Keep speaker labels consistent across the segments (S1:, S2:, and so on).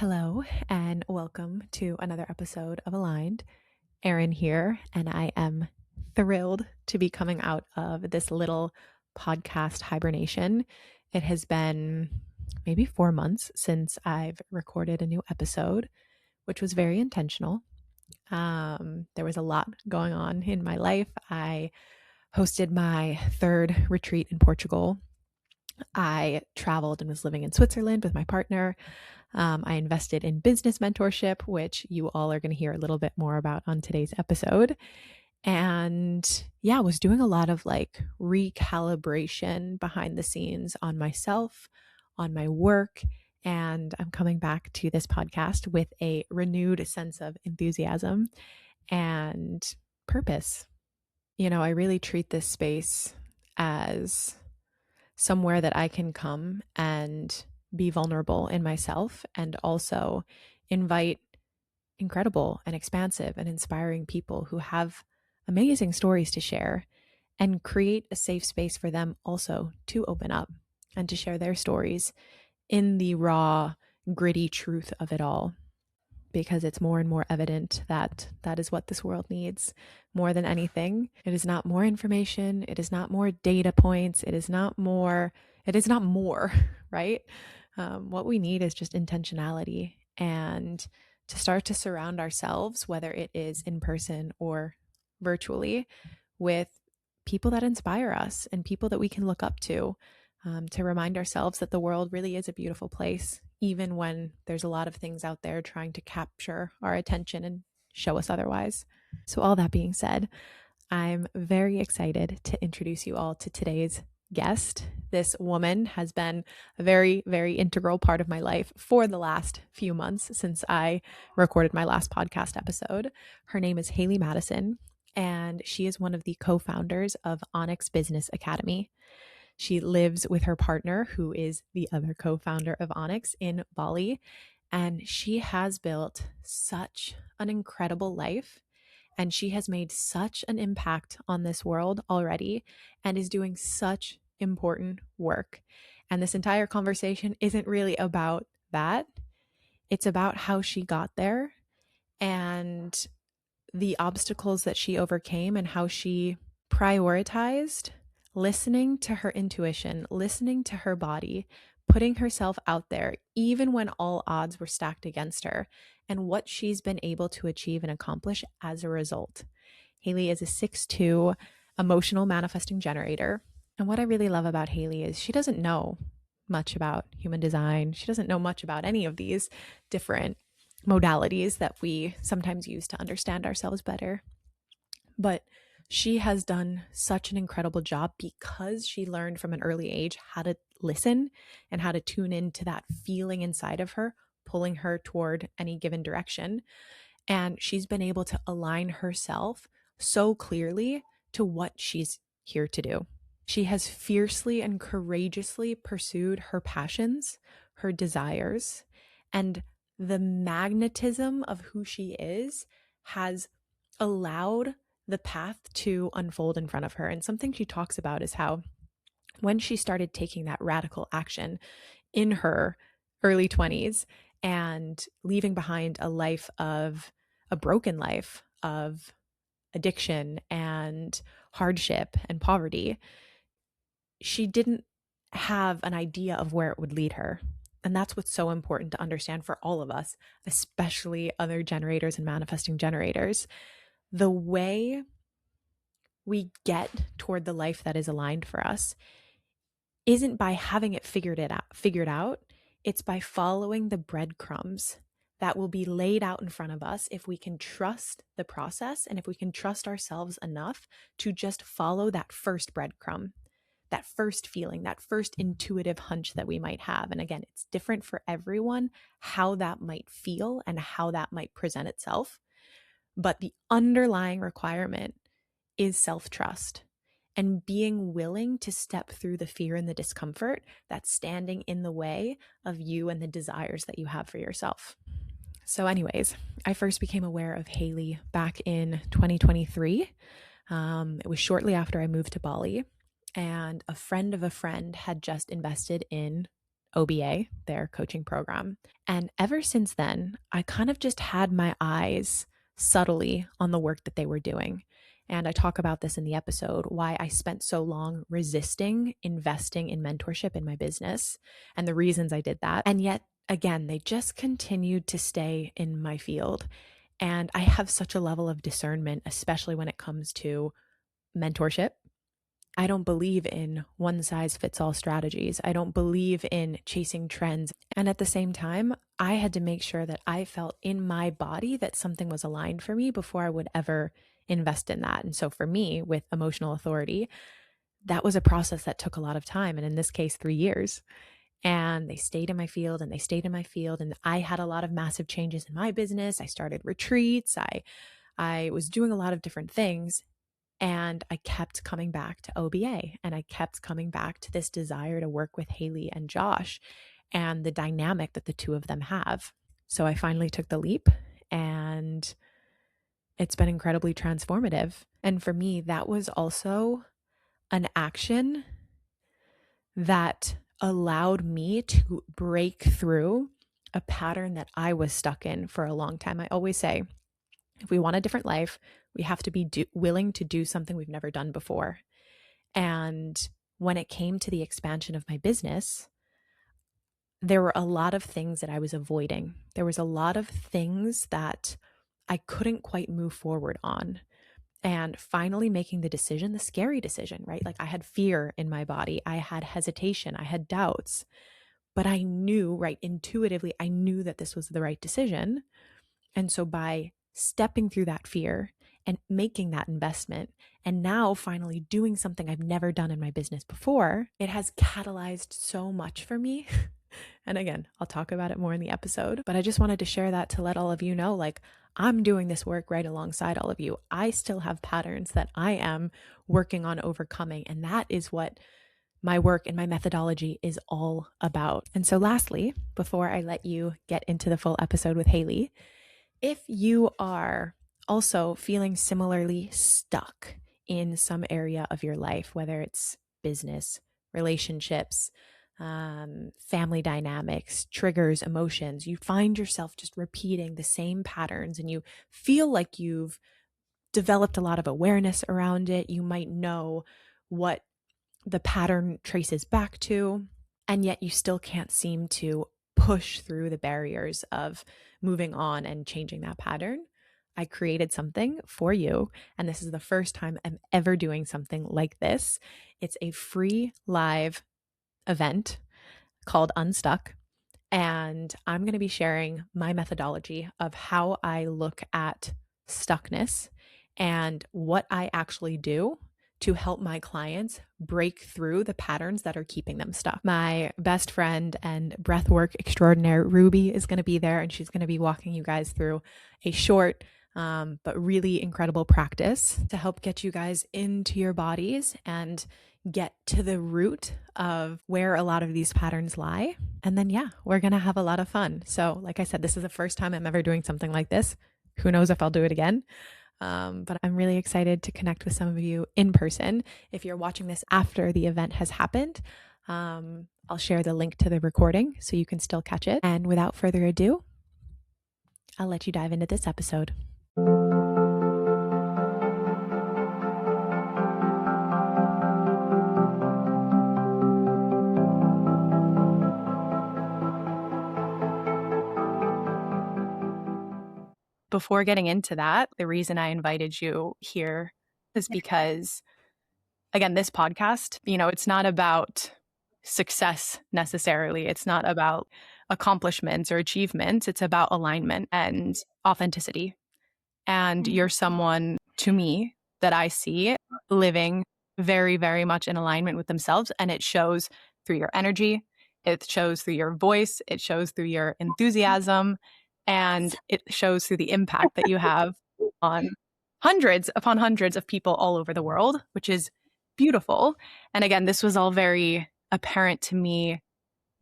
S1: Hello, and welcome to another episode of Aligned. Erin here, and I am thrilled to be coming out of this little podcast hibernation. It has been maybe 4 months since I've recorded a new episode, which was very intentional. There was a lot going on in my life. I hosted my third retreat in Portugal. I traveled and was living in Switzerland with my partner. I invested in business mentorship, which you all are going to hear a little bit more about on today's episode. And yeah, I was doing a lot of like recalibration behind the scenes on myself, on my work. And I'm coming back to this podcast with a renewed sense of enthusiasm and purpose. I really treat this space as somewhere that I can come and be vulnerable in myself and also invite incredible and expansive and inspiring people who have amazing stories to share and create a safe space for them also to open up and to share their stories in the raw, gritty truth of it all. Because it's more and more evident that that is what this world needs more than anything. It is not more information. It is not more data points. It is not more, right? What we need is just intentionality and to start to surround ourselves, whether it is in person or virtually, with people that inspire us and people that we can look up to remind ourselves that the world really is a beautiful place, even when there's a lot of things out there trying to capture our attention and show us otherwise. So all that being said, I'm very excited to introduce you all to today's guest. This woman has been a very, very integral part of my life for the last few months since I recorded my last podcast episode. Her name is Haley Madison, and she is one of the co-founders of ONYX Business Academy. She lives with her partner, who is the other co-founder of ONYX, in Bali, and she has built such an incredible life, and she has made such an impact on this world already and is doing such important work. And this entire conversation isn't really about that. It's about how she got there and the obstacles that she overcame and how she prioritized listening to her intuition, listening to her body, putting herself out there, even when all odds were stacked against her, and what she's been able to achieve and accomplish as a result. Haley is a 6'2" emotional manifesting generator. And what I really love about Haley is she doesn't know much about human design. She doesn't know much about any of these different modalities that we sometimes use to understand ourselves better. But she has done such an incredible job because she learned from an early age how to listen and how to tune into that feeling inside of her, pulling her toward any given direction. And she's been able to align herself so clearly to what she's here to do. She has fiercely and courageously pursued her passions, her desires, and the magnetism of who she is has allowed the path to unfold in front of her. And something she talks about is how when she started taking that radical action in her early 20s and leaving behind a broken life of addiction and hardship and poverty, she didn't have an idea of where it would lead her. And that's what's so important to understand for all of us, especially other generators and manifesting generators. The way we get toward the life that is aligned for us isn't by having it figured out. It's by following the breadcrumbs that will be laid out in front of us if we can trust the process and if we can trust ourselves enough to just follow that first breadcrumb, that first feeling, that first intuitive hunch that we might have. And again, it's different for everyone how that might feel and how that might present itself. But the underlying requirement is self-trust and being willing to step through the fear and the discomfort that's standing in the way of you and the desires that you have for yourself. So anyways, I first became aware of Haley back in 2023. It was shortly after I moved to Bali, and a friend of a friend had just invested in OBA, their coaching program. And ever since then, I kind of just had my eyes subtly on the work that they were doing. And I talk about this in the episode, why I spent so long resisting investing in mentorship in my business and the reasons I did that. And yet, again, they just continued to stay in my field. And I have such a level of discernment, especially when it comes to mentorship. I don't believe in one size fits all strategies. I don't believe in chasing trends. And at the same time, I had to make sure that I felt in my body that something was aligned for me before I would ever invest in that. And so for me, with emotional authority, that was a process that took a lot of time. And in this case, 3 years. And they stayed in my field and they stayed in my field. And I had a lot of massive changes in my business. I started retreats. I was doing a lot of different things. And I kept coming back to OBA and I kept coming back to this desire to work with Haley and Josh and the dynamic that the two of them have. So I finally took the leap and it's been incredibly transformative. And for me, that was also an action that allowed me to break through a pattern that I was stuck in for a long time. I always say, if we want a different life, we have to be willing to do something we've never done before. And when it came to the expansion of my business, there were a lot of things that I was avoiding. There was a lot of things that I couldn't quite move forward on. And finally making the decision, the scary decision, right? Like I had fear in my body. I had hesitation. I had doubts. But I knew, right, intuitively, I knew that this was the right decision. And so by stepping through that fear and making that investment, and now finally doing something I've never done in my business before, it has catalyzed so much for me. And again, I'll talk about it more in the episode, but I just wanted to share that to let all of you know, like, I'm doing this work right alongside all of you. I still have patterns that I am working on overcoming, and that is what my work and my methodology is all about. And so lastly, before I let you get into the full episode with Haley, if you are also feeling similarly stuck in some area of your life, whether it's business, relationships, family dynamics, triggers, emotions, you find yourself just repeating the same patterns and you feel like you've developed a lot of awareness around it. You might know what the pattern traces back to, and yet you still can't seem to push through the barriers of moving on and changing that pattern. I created something for you, and this is the first time I'm ever doing something like this. It's a free live event called Unstuck, and I'm going to be sharing my methodology of how I look at stuckness and what I actually do to help my clients break through the patterns that are keeping them stuck. My best friend and breathwork extraordinaire, Ruby, is going to be there, and she's going to be walking you guys through a short but really incredible practice to help get you guys into your bodies and get to the root of where a lot of these patterns lie. And then, yeah, we're going to have a lot of fun. So like I said, this is the first time I'm ever doing something like this. Who knows if I'll do it again. But I'm really excited to connect with some of you in person. If you're watching this after the event has happened, I'll share the link to the recording so you can still catch it. And without further ado, I'll let you dive into this episode. Before getting into that, the reason I invited you here is because, again, this podcast, it's not about success necessarily. It's not about accomplishments or achievements. It's about alignment and authenticity. And you're someone, to me, that I see living very, very much in alignment with themselves. And it shows through your energy. It shows through your voice. It shows through your enthusiasm. And it shows through the impact that you have on hundreds upon hundreds of people all over the world, which is beautiful. And again, this was all very apparent to me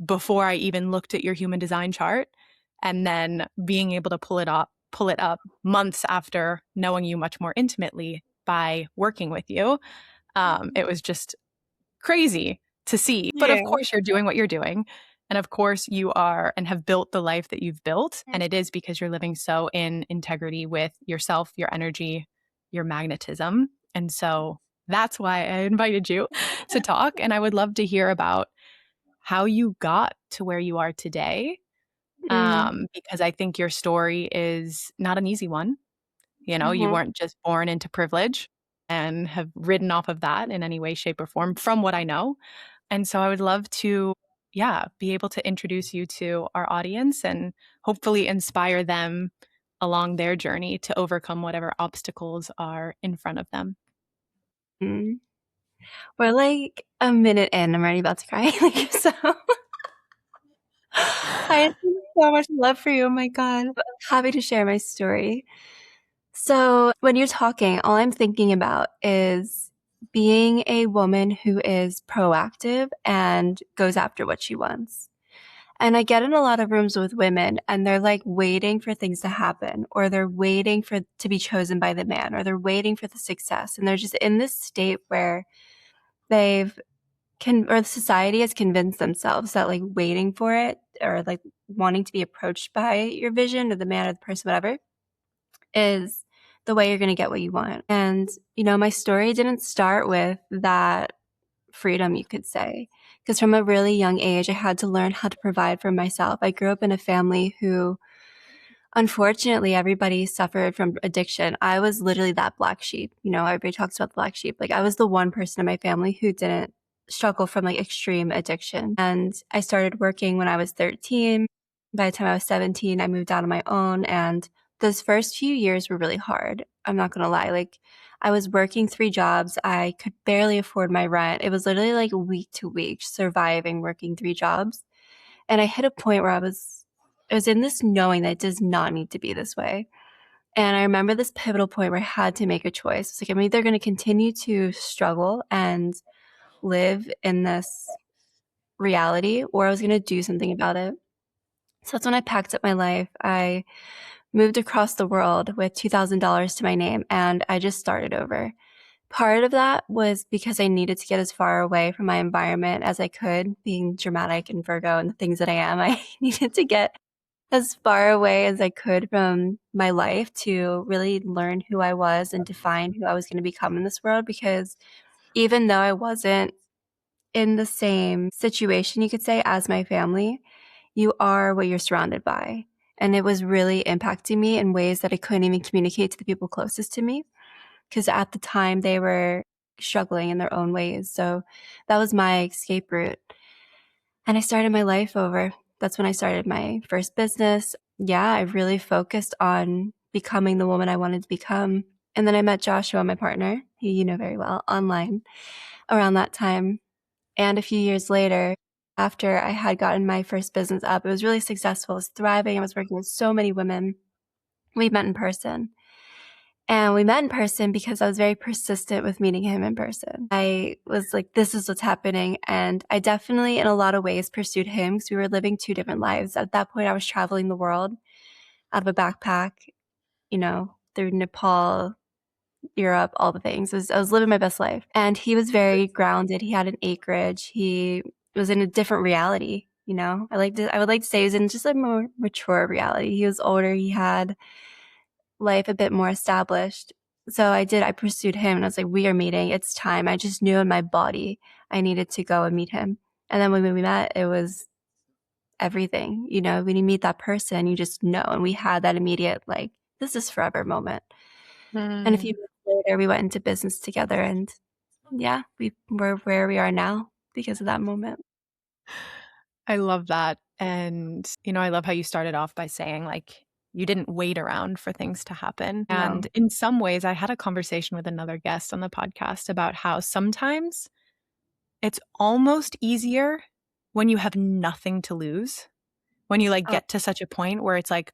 S1: before I even looked at your human design chart. And then being able to pull it up months after knowing you much more intimately by working with you. It was just crazy to see. But of course, you're doing what you're doing. And of course, you are and have built the life that you've built. And it is because you're living so in integrity with yourself, your energy, your magnetism. And so that's why I invited you to talk. And I would love to hear about how you got to where you are today. Because I think your story is not an easy one. You know, you weren't just born into privilege and have ridden off of that in any way, shape, or form, from what I know. And so I would love to, yeah, be able to introduce you to our audience and hopefully inspire them along their journey to overcome whatever obstacles are in front of them.
S2: We're like a minute in. I'm already about to cry. So I have so much love for you. Oh my God. I'm happy to share my story. So when you're talking, all I'm thinking about is being a woman who is proactive and goes after what she wants. And I get in a lot of rooms with women and they're like waiting for things to happen, or they're waiting for to be chosen by the man, or they're waiting for the success. And they're just in this state where they've or society has convinced themselves that like waiting for it, or like wanting to be approached by your vision or the man or the person, whatever, is the way you're going to get what you want. And, my story didn't start with that freedom, you could say, because from a really young age, I had to learn how to provide for myself. I grew up in a family who, unfortunately, everybody suffered from addiction. I was literally that black sheep. Everybody talks about the black sheep. Like, I was the one person in my family who didn't struggle from like extreme addiction. And I started working when I was 13. By the time I was 17, I moved out on my own. And those first few years were really hard. I'm not going to lie. Like, I was working 3 jobs. I could barely afford my rent. It was literally like week to week surviving, working 3 jobs. And I hit a point where I was in this knowing that it does not need to be this way. And I remember this pivotal point where I had to make a choice. It's like, I'm either going to continue to struggle and live in this reality, or I was going to do something about it. So that's when I packed up my life. I moved across the world with $2,000 to my name, and I just started over. Part of that was because I needed to get as far away from my environment as I could, being dramatic and Virgo and the things that I am. I needed to get as far away as I could from my life to really learn who I was and define who I was going to become in this world. Because even though I wasn't in the same situation, you could say, as my family, you are what you're surrounded by. And it was really impacting me in ways that I couldn't even communicate to the people closest to me, because at the time they were struggling in their own ways. So that was my escape route. And I started my life over. That's when I started my first business. Yeah, I really focused on becoming the woman I wanted to become. And then I met Joshua, my partner, who you know very well, online around that time. And a few years later, after I had gotten my first business up, it was really successful. It was thriving. I was working with so many women. We met in person. And we met in person because I was very persistent with meeting him in person. I was like, this is what's happening. And I definitely, in a lot of ways, pursued him because we were living 2 different lives. At that point, I was traveling the world out of a backpack, through Nepal, Europe, all the things. I was living my best life. And he was very grounded. He had an acreage. He was in a different reality. I would like to say he was in just a more mature reality. He was older. He had life a bit more established. So I pursued him and I was like, we are meeting. It's time. I just knew in my body I needed to go and meet him. And then when we met, it was everything. When you meet that person, you just know. And we had that immediate, like, this is forever moment. And a few months later, we went into business together. And yeah, we're where we are now because of that moment.
S1: I love that. And, I love how you started off by saying, like, you didn't wait around for things to happen.
S2: No.
S1: And in some ways, I had a conversation with another guest on the podcast about how sometimes it's almost easier when you have nothing to lose, when you like
S2: Oh,
S1: get to such a point where it's like,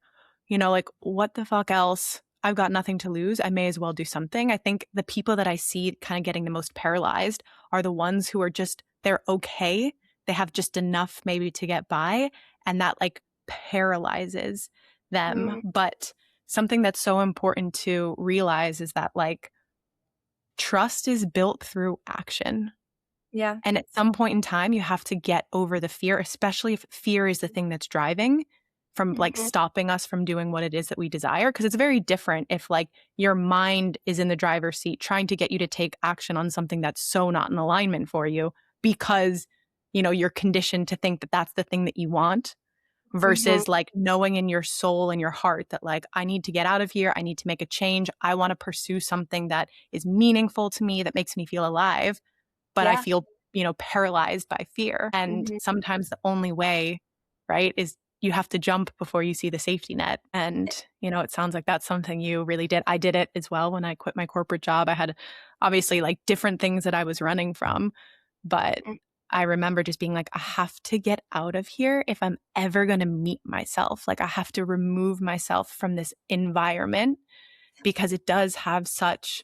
S1: like, what the fuck else? I've got nothing to lose. I may as well do something. I think the people that I see kind of getting the most paralyzed are the ones who are just, they're okay. They have just enough maybe to get by, and that like paralyzes them. But something that's so important to realize is that like trust is built through action.
S2: Yeah.
S1: And at some point in time, you have to get over the fear, especially if fear is the thing that's driving from like
S2: Mhm.
S1: stopping us from doing what it is that we desire. Because it's very different if like your mind is in the driver's seat trying to get you to take action on something that's so not in alignment for you because, you know, you're conditioned to think that that's the thing that you want
S2: Mhm.
S1: versus like knowing in your soul and your heart that like, I need to get out of here. I need to make a change. I want to pursue something that is meaningful to me, that makes me feel alive, but I
S2: Yeah.
S1: feel, you know, paralyzed by fear. And
S2: Mhm.
S1: sometimes the only way, right, is you have to jump before you see the safety net. And, you know, it sounds like that's something you really did. I did it as well when I quit my corporate job. I had obviously like different things that I was running from, but
S2: Mm.
S1: I remember just being like, I have to get out of here if I'm ever going to meet myself. Like, I have to remove myself from this environment because it does have such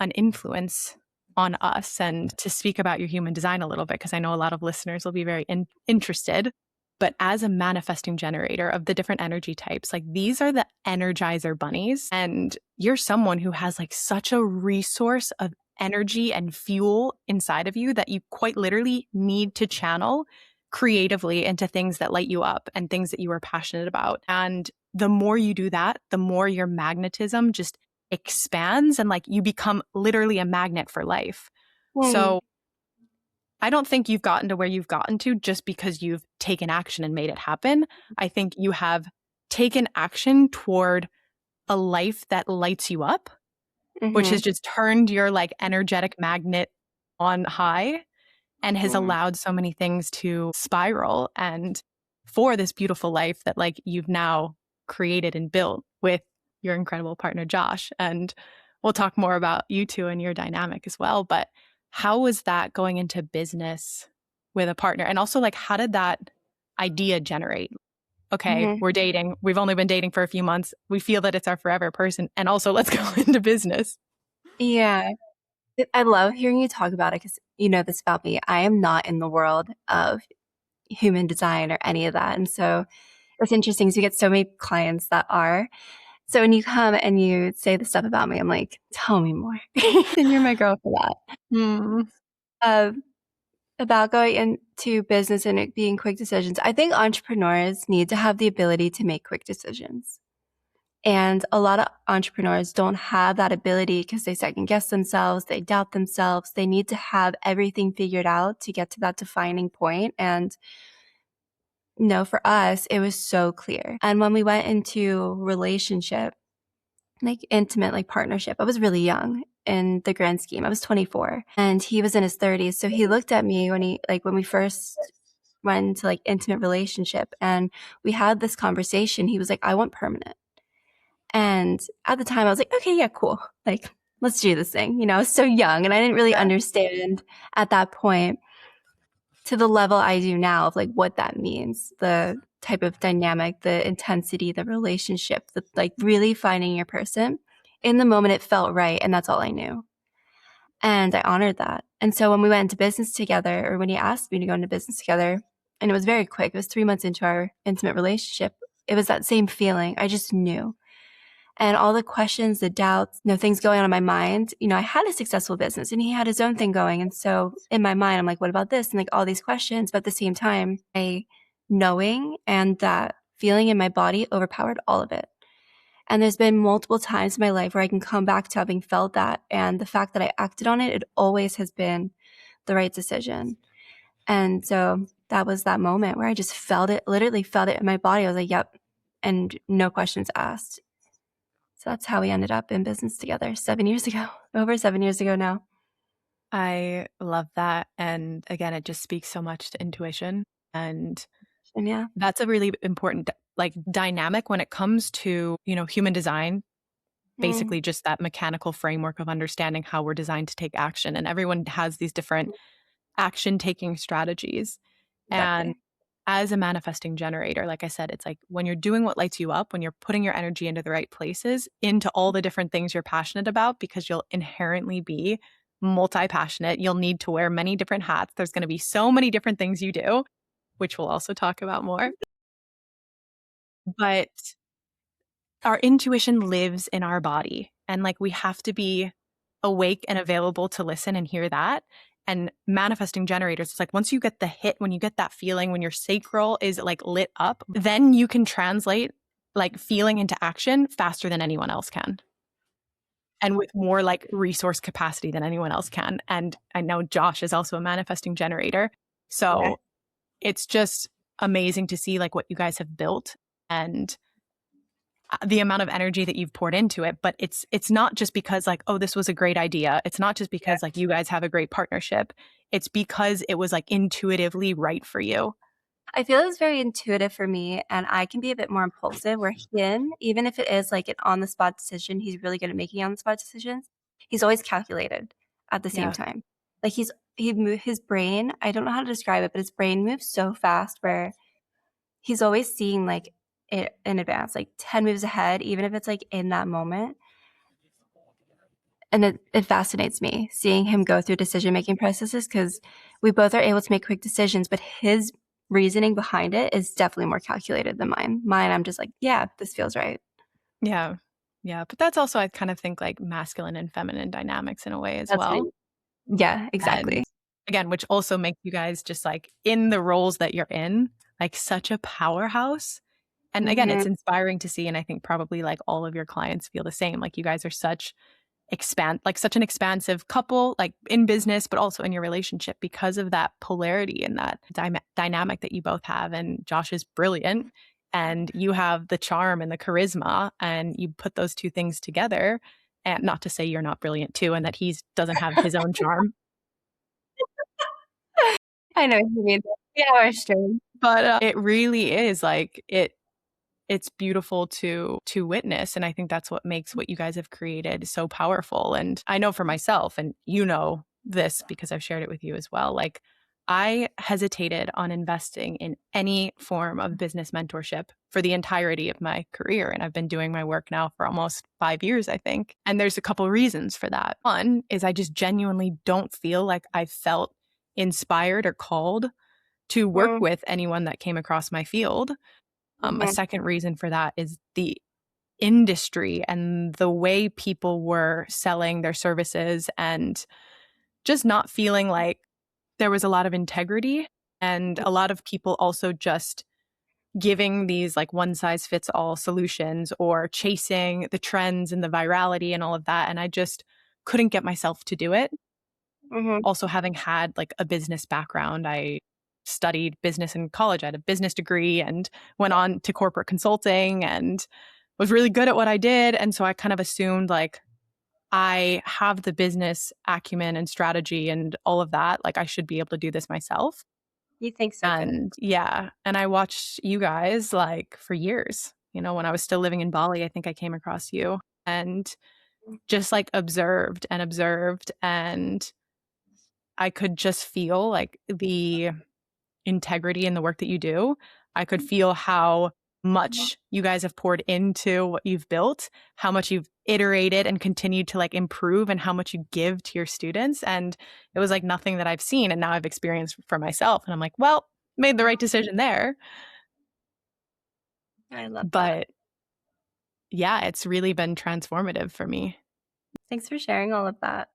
S1: an influence on us. And to speak about your human design a little bit, because I know a lot of listeners will be very interested. But as a manifesting generator of the different energy types, like these are the energizer bunnies. And you're someone who has like such a resource of energy and fuel inside of you that you quite literally need to channel creatively into things that light you up and things that you are passionate about. And the more you do that, the more your magnetism just expands and like you become literally a magnet for life.
S2: Mm.
S1: So I don't think you've gotten to where you've gotten to just because you've taken action and made it happen. I think you have taken action toward a life that lights you up, which has
S2: Mhm.
S1: just turned your like energetic magnet on high and has
S2: Mhm.
S1: allowed so many things to spiral and for this beautiful life that like you've now created and built with your incredible partner Josh. And we'll talk more about you two and your dynamic as well, but how was that going into business with a partner? And also like how did that idea generate? Okay,
S2: Mhm.
S1: we're dating. We've only been dating for a few months. We feel that it's our forever person and also let's go into business.
S2: Yeah. I love hearing you talk about it because you know this about me. I am not in the world of human design or any of that, and so it's interesting because you get so many clients that are. So when you come and you say the stuff about me, I'm like, "Tell me more." And you're my girl for that.
S1: Hmm.
S2: Um, about going into business and it being quick decisions, I think entrepreneurs need to have the ability to make quick decisions. And a lot of entrepreneurs don't have that ability because they second guess themselves, they doubt themselves. They need to have everything figured out to get to that defining point. And no, for us, it was so clear. And when we went into relationship, like intimate, like partnership, I was really young in the grand scheme. I was 24 and he was in his 30s. So he looked at me when we first went into like intimate relationship and we had this conversation. He was like, I want permanent. And at the time, I was like, okay, yeah, cool. Like, let's do this thing. You know, I was so young and I didn't really
S1: Yeah.
S2: understand at that point to the level I do now of like what that means, the type of dynamic, the intensity, the relationship, the like really finding your person. In the moment, it felt right. And that's all I knew. And I honored that. And so when we went into business together, or when he asked me to go into business together, and it was very quick, it was 3 months into our intimate relationship, it was that same feeling. I just knew. And all the questions, the doubts, things going on in my mind. You know, I had a successful business and he had his own thing going. And so in my mind, I'm like, what about this? And like all these questions. But at the same time, I knowing and that feeling in my body overpowered all of it. And there's been multiple times in my life where I can come back to having felt that. And the fact that I acted on it, it always has been the right decision. And so that was that moment where I just felt it, literally felt it in my body. I was like, yep. And no questions asked. So that's how we ended up in business together 7 years ago, over 7 years ago now.
S1: I love that. And again, it just speaks so much to intuition. And
S2: And yeah.
S1: that's a really important like dynamic when it comes to, you know, human design,
S2: Mm,
S1: basically just that mechanical framework of understanding how we're designed to take action. And everyone has these different action taking strategies. And
S2: exactly.
S1: as a manifesting generator, like I said, it's like when you're doing what lights you up, when you're putting your energy into the right places, into all the different things you're passionate about, because you'll inherently be multi passionate. You'll need to wear many different hats. There's going to be so many different things you do, which we'll also talk about more. But our intuition lives in our body. And like we have to be awake and available to listen and hear that. And manifesting generators, it's like once you get the hit, when you get that feeling, when your sacral is like lit up, then you can translate like feeling into action faster than anyone else can. And with more like resource capacity than anyone else can. And I know Josh is also a manifesting generator. So it's just amazing to see like what you guys have built and the amount of energy that you've poured into it. But it's not just because like, oh, this was a great idea. It's not just because like you guys have a great partnership. It's because it was like intuitively right for you.
S2: I feel it's very intuitive for me, and I can be a bit more impulsive, where him, even if it is like an on-the-spot decision, he's really good at making on-the-spot decisions. He's always calculated at the same
S1: Yeah.
S2: time. Like his brain, I don't know how to describe it, but his brain moves so fast where he's always seeing like it in advance, like 10 moves ahead, even if it's like in that moment. And it fascinates me seeing him go through decision-making processes because we both are able to make quick decisions, but his reasoning behind it is definitely more calculated than mine. Mine, I'm just like, yeah, this feels right.
S1: Yeah. Yeah. But that's also, I kind of think like masculine and feminine dynamics in a way as
S2: That's
S1: well.
S2: me. Yeah,
S1: And
S2: exactly.
S1: again, which also makes you guys just like in the roles that you're in, like such a powerhouse. And again,
S2: Mhm,
S1: it's inspiring to see. And I think probably like all of your clients feel the same. Like you guys are such such an expansive couple, like in business, but also in your relationship because of that polarity and that dynamic that you both have. And Josh is brilliant and you have the charm and the charisma, and you put those two things together. And not to say you're not brilliant too, and that he doesn't have his own charm,
S2: I know what you mean. Yeah, we're straight.
S1: but it really is like it's beautiful to witness, and I think that's what makes what you guys have created so powerful. And I know for myself, and you know this because I've shared it with you as well, like I hesitated on investing in any form of business mentorship for the entirety of my career, and I've been doing my work now for almost 5 years, I think. And there's a couple reasons for that. One is I just genuinely don't feel like I felt inspired or called to work
S2: Mm,
S1: with anyone that came across my field. A
S2: mhm,
S1: second reason for that is the industry and the way people were selling their services, and just not feeling like there was a lot of integrity, and a lot of people also just giving these like one size fits all solutions or chasing the trends and the virality and all of that. And I just couldn't get myself to do it.
S2: mhm.
S1: Also, having had like a business background, I studied business in college. I had a business degree and went on to corporate consulting and was really good at what I did. And so I kind of assumed like I have the business acumen and strategy and all of that. Like I should be able to do this myself.
S2: You think so good.
S1: And yeah, and I watched you guys like for years. You know, when I was still living in Bali, I think I came across you and just like observed, and I could just feel like the integrity in the work that you do. I could feel how much you guys have poured into what you've built, how much you've iterated and continued to like improve, and how much you give to your students. And it was like nothing that I've seen. And now I've experienced for myself. And I'm like, well, made the right decision there.
S2: I love that.
S1: But yeah, it's really been transformative for me.
S2: Thanks for sharing all of that.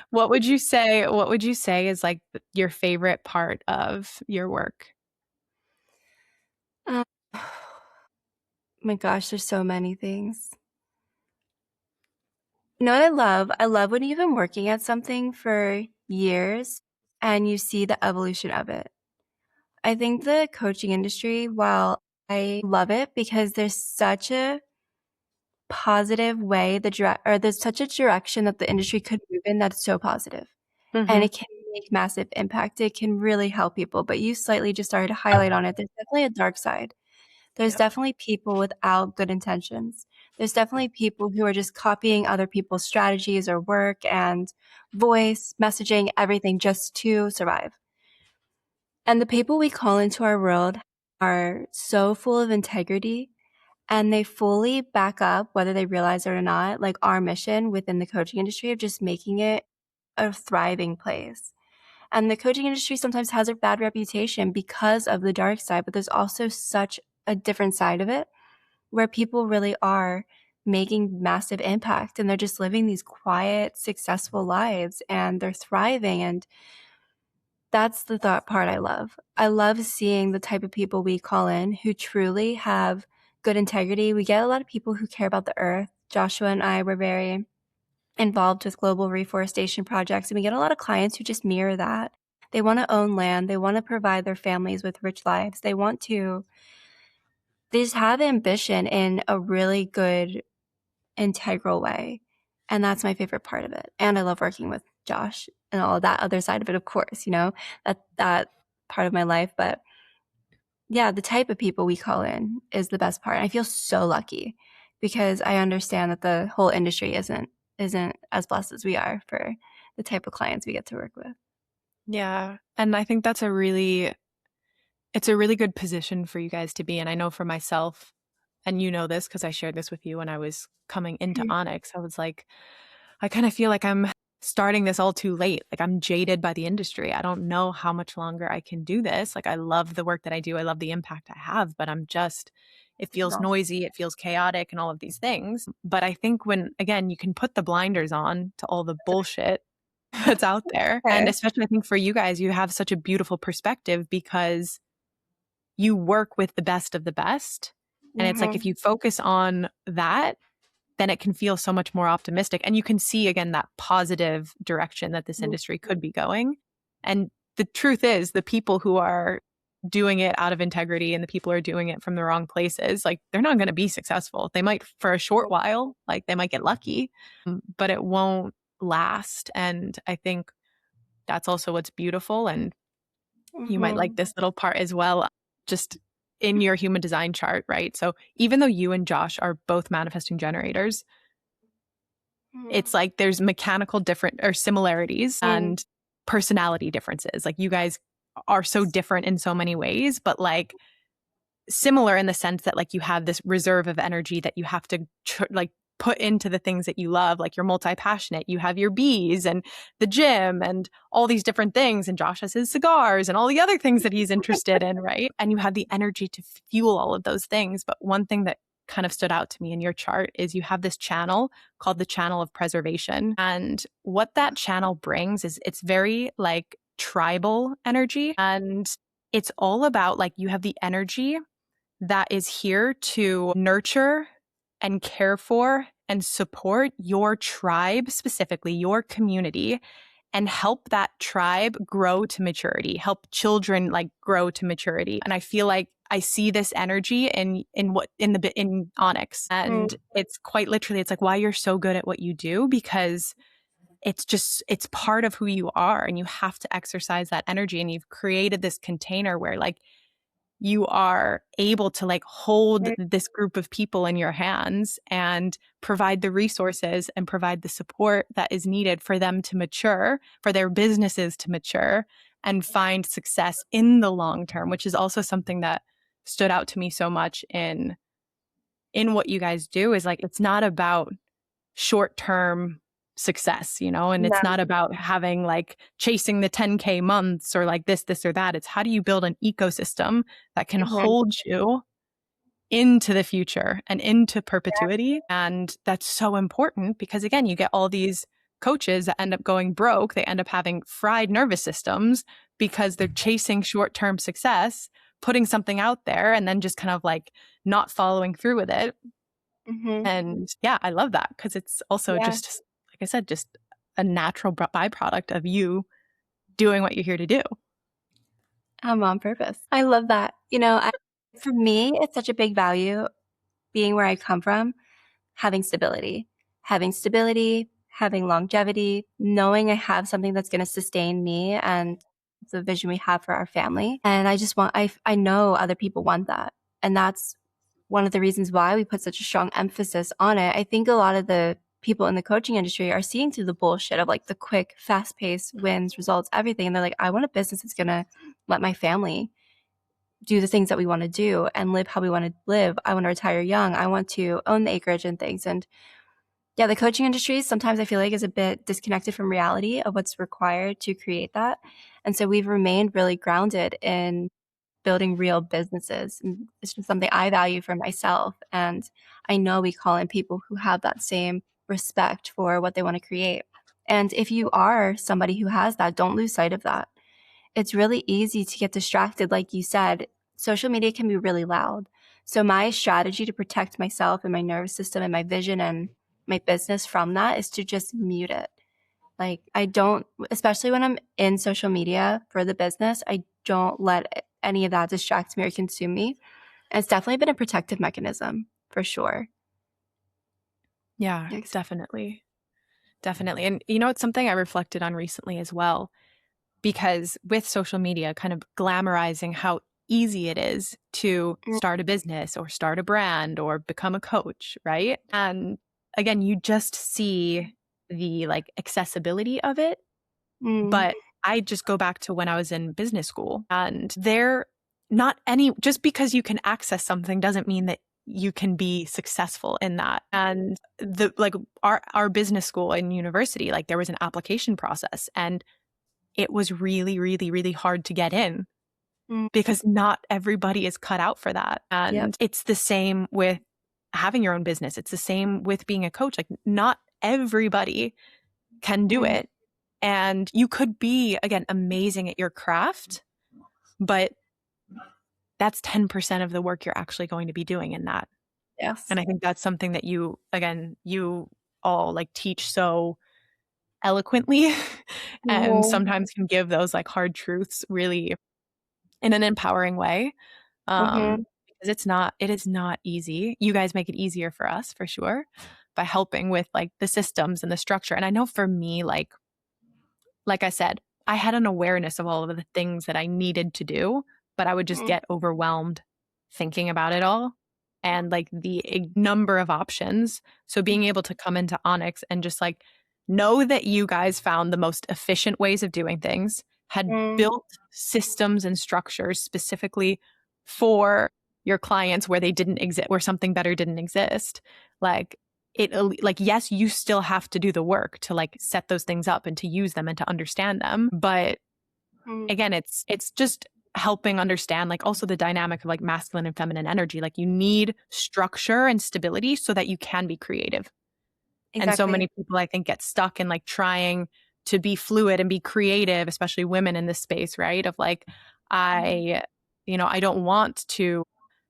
S1: What would you say is like your favorite part of your work?
S2: Um, my gosh, there's so many things. You know what I love? I love when you've been working at something for years and you see the evolution of it. I think the coaching industry, while I love it because there's such a positive way there's such a direction that the industry could move in that's so positive, and
S1: Mm-hmm.
S2: it can make massive impact. It can really help people, but you slightly just started to highlight on it. There's definitely a dark side. There's
S1: Yep.
S2: definitely people without good intentions. There's definitely people who are just copying other people's strategies or work and voice, messaging, everything just to survive. And the people we call into our world are so full of integrity and they fully back up, whether they realize it or not, like our mission within the coaching industry of just making it a thriving place. And the coaching industry sometimes has a bad reputation because of the dark side, but there's also such a different side of it where people really are making massive impact, and they're just living these quiet, successful lives, and they're thriving. And that's the thought part I love. I love seeing the type of people we call in who truly have good integrity. We get a lot of people who care about the earth. Joshua and I were very involved with global reforestation projects, and we get a lot of clients who just mirror that. They want to own land. They want to provide their families with rich lives. They just have ambition in a really good, integral way. And that's my favorite part of it. And I love working with Josh and all of that other side of it, of course, that part of my life. But yeah, the type of people we call in is the best part. I feel so lucky because I understand that the whole industry isn't as blessed as we are for the type of clients we get to work with.
S1: Yeah. And I think it's a really good position for you guys to be in. I know for myself, and you know this because I shared this with you when I was coming into ONYX, I was like, I kind of feel like I'm starting this all too late. Like I'm jaded by the industry. I don't know how much longer I can do this. Like I love the work that I do. I love the impact I have, but it feels noisy. It feels chaotic and all of these things. But I think when, again, you can put the blinders on to all the bullshit that's out there. And especially I think for you guys, you have such a beautiful perspective because you work with the best of the best. And it's like, if you focus on that, then it can feel so much more optimistic. And you can see, again, that positive direction that this industry could be going. And the truth is, the people who are doing it out of integrity and the people who are doing it from the wrong places, like they're not going to be successful. They might for a short while, like they might get lucky, but it won't last. And I think that's also what's beautiful. And you might like this little part as well, just in your human design chart, right? So even though you and Josh are both manifesting generators, it's like there's mechanical different or similarities and personality differences. Like you guys are so different in so many ways, but like similar in the sense that like you have this reserve of energy that you have to like put into the things that you love. Like you're multi-passionate. You have your bees and the gym and all these different things. And Josh has his cigars and all the other things that he's interested in, right? And you have the energy to fuel all of those things. But one thing that kind of stood out to me in your chart is you have this channel called the channel of preservation. And what that channel brings is it's very like tribal energy. And it's all about like you have the energy that is here to nurture and care for and support your tribe, specifically your community, and help that tribe grow to maturity, help children like grow to maturity. And I feel like I see this energy in ONYX. And it's quite literally, it's like why you're so good at what you do, because it's part of who you are and you have to exercise that energy. And you've created this container where like you are able to like hold this group of people in your hands and provide the resources and provide the support that is needed for them to mature, for their businesses to mature and find success in the long term, which is also something that stood out to me so much in what you guys do. Is like, it's not about short-term success, and it's not about having like chasing the 10K months or like this or that. It's how do you build an ecosystem that can hold you into the future and into perpetuity. And that's so important because again, you get all these coaches that end up going broke. They end up having fried nervous systems because they're chasing short-term success, putting something out there and then just kind of like not following through with it. And yeah, I love that because it's also just, like I said, just a natural byproduct of you doing what you're here to do.
S2: I'm on purpose. I love that. For me, it's such a big value being where I come from, having stability, having longevity, knowing I have something that's going to sustain me and the vision we have for our family. And I know other people want that. And that's one of the reasons why we put such a strong emphasis on it. I think a lot of the people in the coaching industry are seeing through the bullshit of like the quick, fast-paced wins, results, everything. And they're like, I want a business that's going to let my family do the things that we want to do and live how we want to live. I want to retire young. I want to own the acreage and things. And yeah, the coaching industry sometimes I feel like is a bit disconnected from reality of what's required to create that. And so we've remained really grounded in building real businesses. And it's just something I value for myself. And I know we call in people who have that same respect for what they want to create. And if you are somebody who has that, don't lose sight of that. It's really easy to get distracted. Like you said, social media can be really loud. So my strategy to protect myself and my nervous system and my vision and my business from that is to just mute it. Like I don't, especially when I'm in social media for the business, I don't let any of that distract me or consume me. And it's definitely been a protective mechanism for sure.
S1: Yeah,
S2: Yes.
S1: definitely. Definitely. And it's something I reflected on recently as well, because with social media kind of glamorizing how easy it is to start a business or start a brand or become a coach, right? And again, you just see the like accessibility of it. But I just go back to when I was in business school, and just because you can access something doesn't mean that you can be successful in that. And our business school and university, like there was an application process, and it was really, really, really hard to get in because not everybody is cut out for that. And it's the same with having your own business. It's the same with being a coach. Like not everybody can do it. And you could be, again, amazing at your craft, but that's 10% of the work you're actually going to be doing in that.
S2: Yes.
S1: And I think that's something that you all like teach so eloquently and sometimes can give those like hard truths really in an empowering way. Because it is not easy. You guys make it easier for us for sure by helping with like the systems and the structure. And I know for me, like I said, I had an awareness of all of the things that I needed to do, but I would just get overwhelmed thinking about it all and like the number of options. So being able to come into ONYX and just like know that you guys found the most efficient ways of doing things, had built systems and structures specifically for your clients where they didn't exist, where something better didn't exist. Yes, you still have to do the work to like set those things up and to use them and to understand them. But again, it's just helping understand like also the dynamic of like masculine and feminine energy. Like you need structure and stability so that you can be creative.
S2: Exactly.
S1: And so many people I think get stuck in like trying to be fluid and be creative, especially women in this space, right? Of like, I don't want to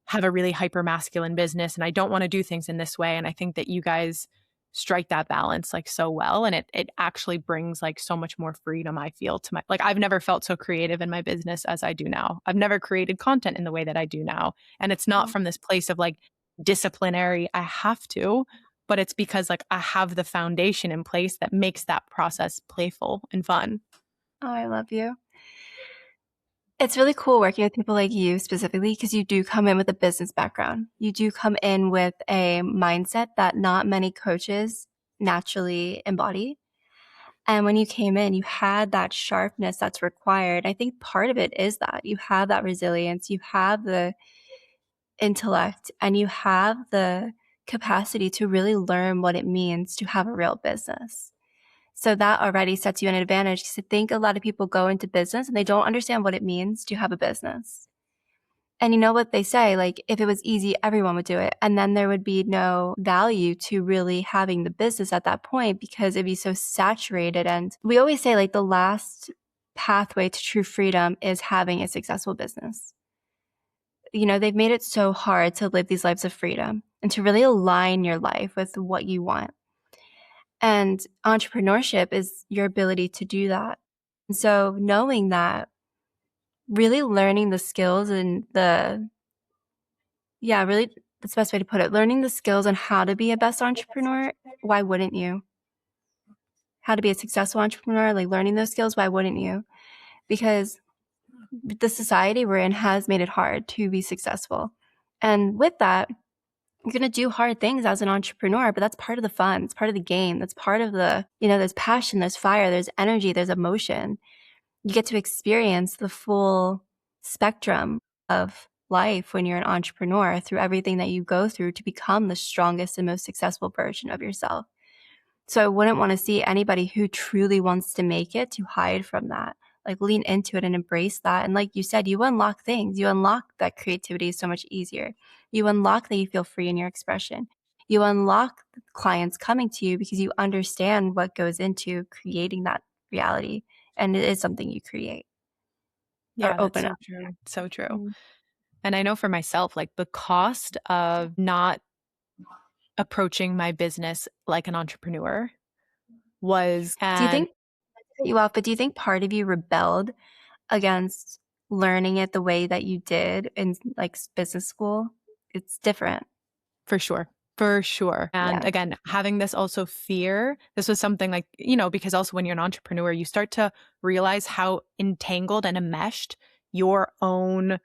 S1: have a really hyper masculine business and I don't want to do things in this way. And I think that you guys strike that balance like so well. And it actually brings like so much more freedom, I feel, to my, like I've never felt so creative in my business as I do now. I've never created content in the way that I do now. And it's not from this place of like disciplinary, I have to, but it's because like I have the foundation in place that makes that process playful and fun.
S2: Oh, I love you. It's really cool working with people like you specifically because you do come in with a business background. You do come in with a mindset that not many coaches naturally embody. And when you came in, you had that sharpness that's required. I think part of it is that you have that resilience, you have the intellect, and you have the capacity to really learn what it means to have a real business. So that already sets you an advantage because I think a lot of people go into business and they don't understand what it means to have a business. And you know what they say, like if it was easy, everyone would do it. And then there would be no value to really having the business at that point because it'd be so saturated. And we always say like the last pathway to true freedom is having a successful business. You know, they've made it so hard to live these lives of freedom and to really align your life with what you want. And entrepreneurship is your ability to do that. And so knowing that, really learning the skills and really that's the best way to put it, learning the skills on how to be a best entrepreneur, why wouldn't you? How to be a successful entrepreneur, like learning those skills, why wouldn't you? Because the society we're in has made it hard to be successful. And with that, you're going to do hard things as an entrepreneur, but that's part of the fun. It's part of the game. That's part of the, there's passion, there's fire, there's energy, there's emotion. You get to experience the full spectrum of life when you're an entrepreneur through everything that you go through to become the strongest and most successful version of yourself. So I wouldn't want to see anybody who truly wants to make it to hide from that. like lean into it and embrace that. And like you said, you unlock things. You unlock that creativity is so much easier. You unlock that you feel free in your expression. You unlock clients coming to you because you understand what goes into creating that reality. And it is something you create or
S1: Yeah, that's
S2: open
S1: so
S2: up.
S1: true. So true.
S2: Mm.
S1: And I know for myself, like the cost of not approaching my business like an entrepreneur was,
S2: Do you
S1: and
S2: think, not to cut you off, but do you think part of you rebelled against learning it the way that you did in like business school? It's different.
S1: for sure, for sure. And
S2: Yeah.
S1: again, having this also fear, this was something like, because also when you're an entrepreneur, you start to realize how entangled and enmeshed your own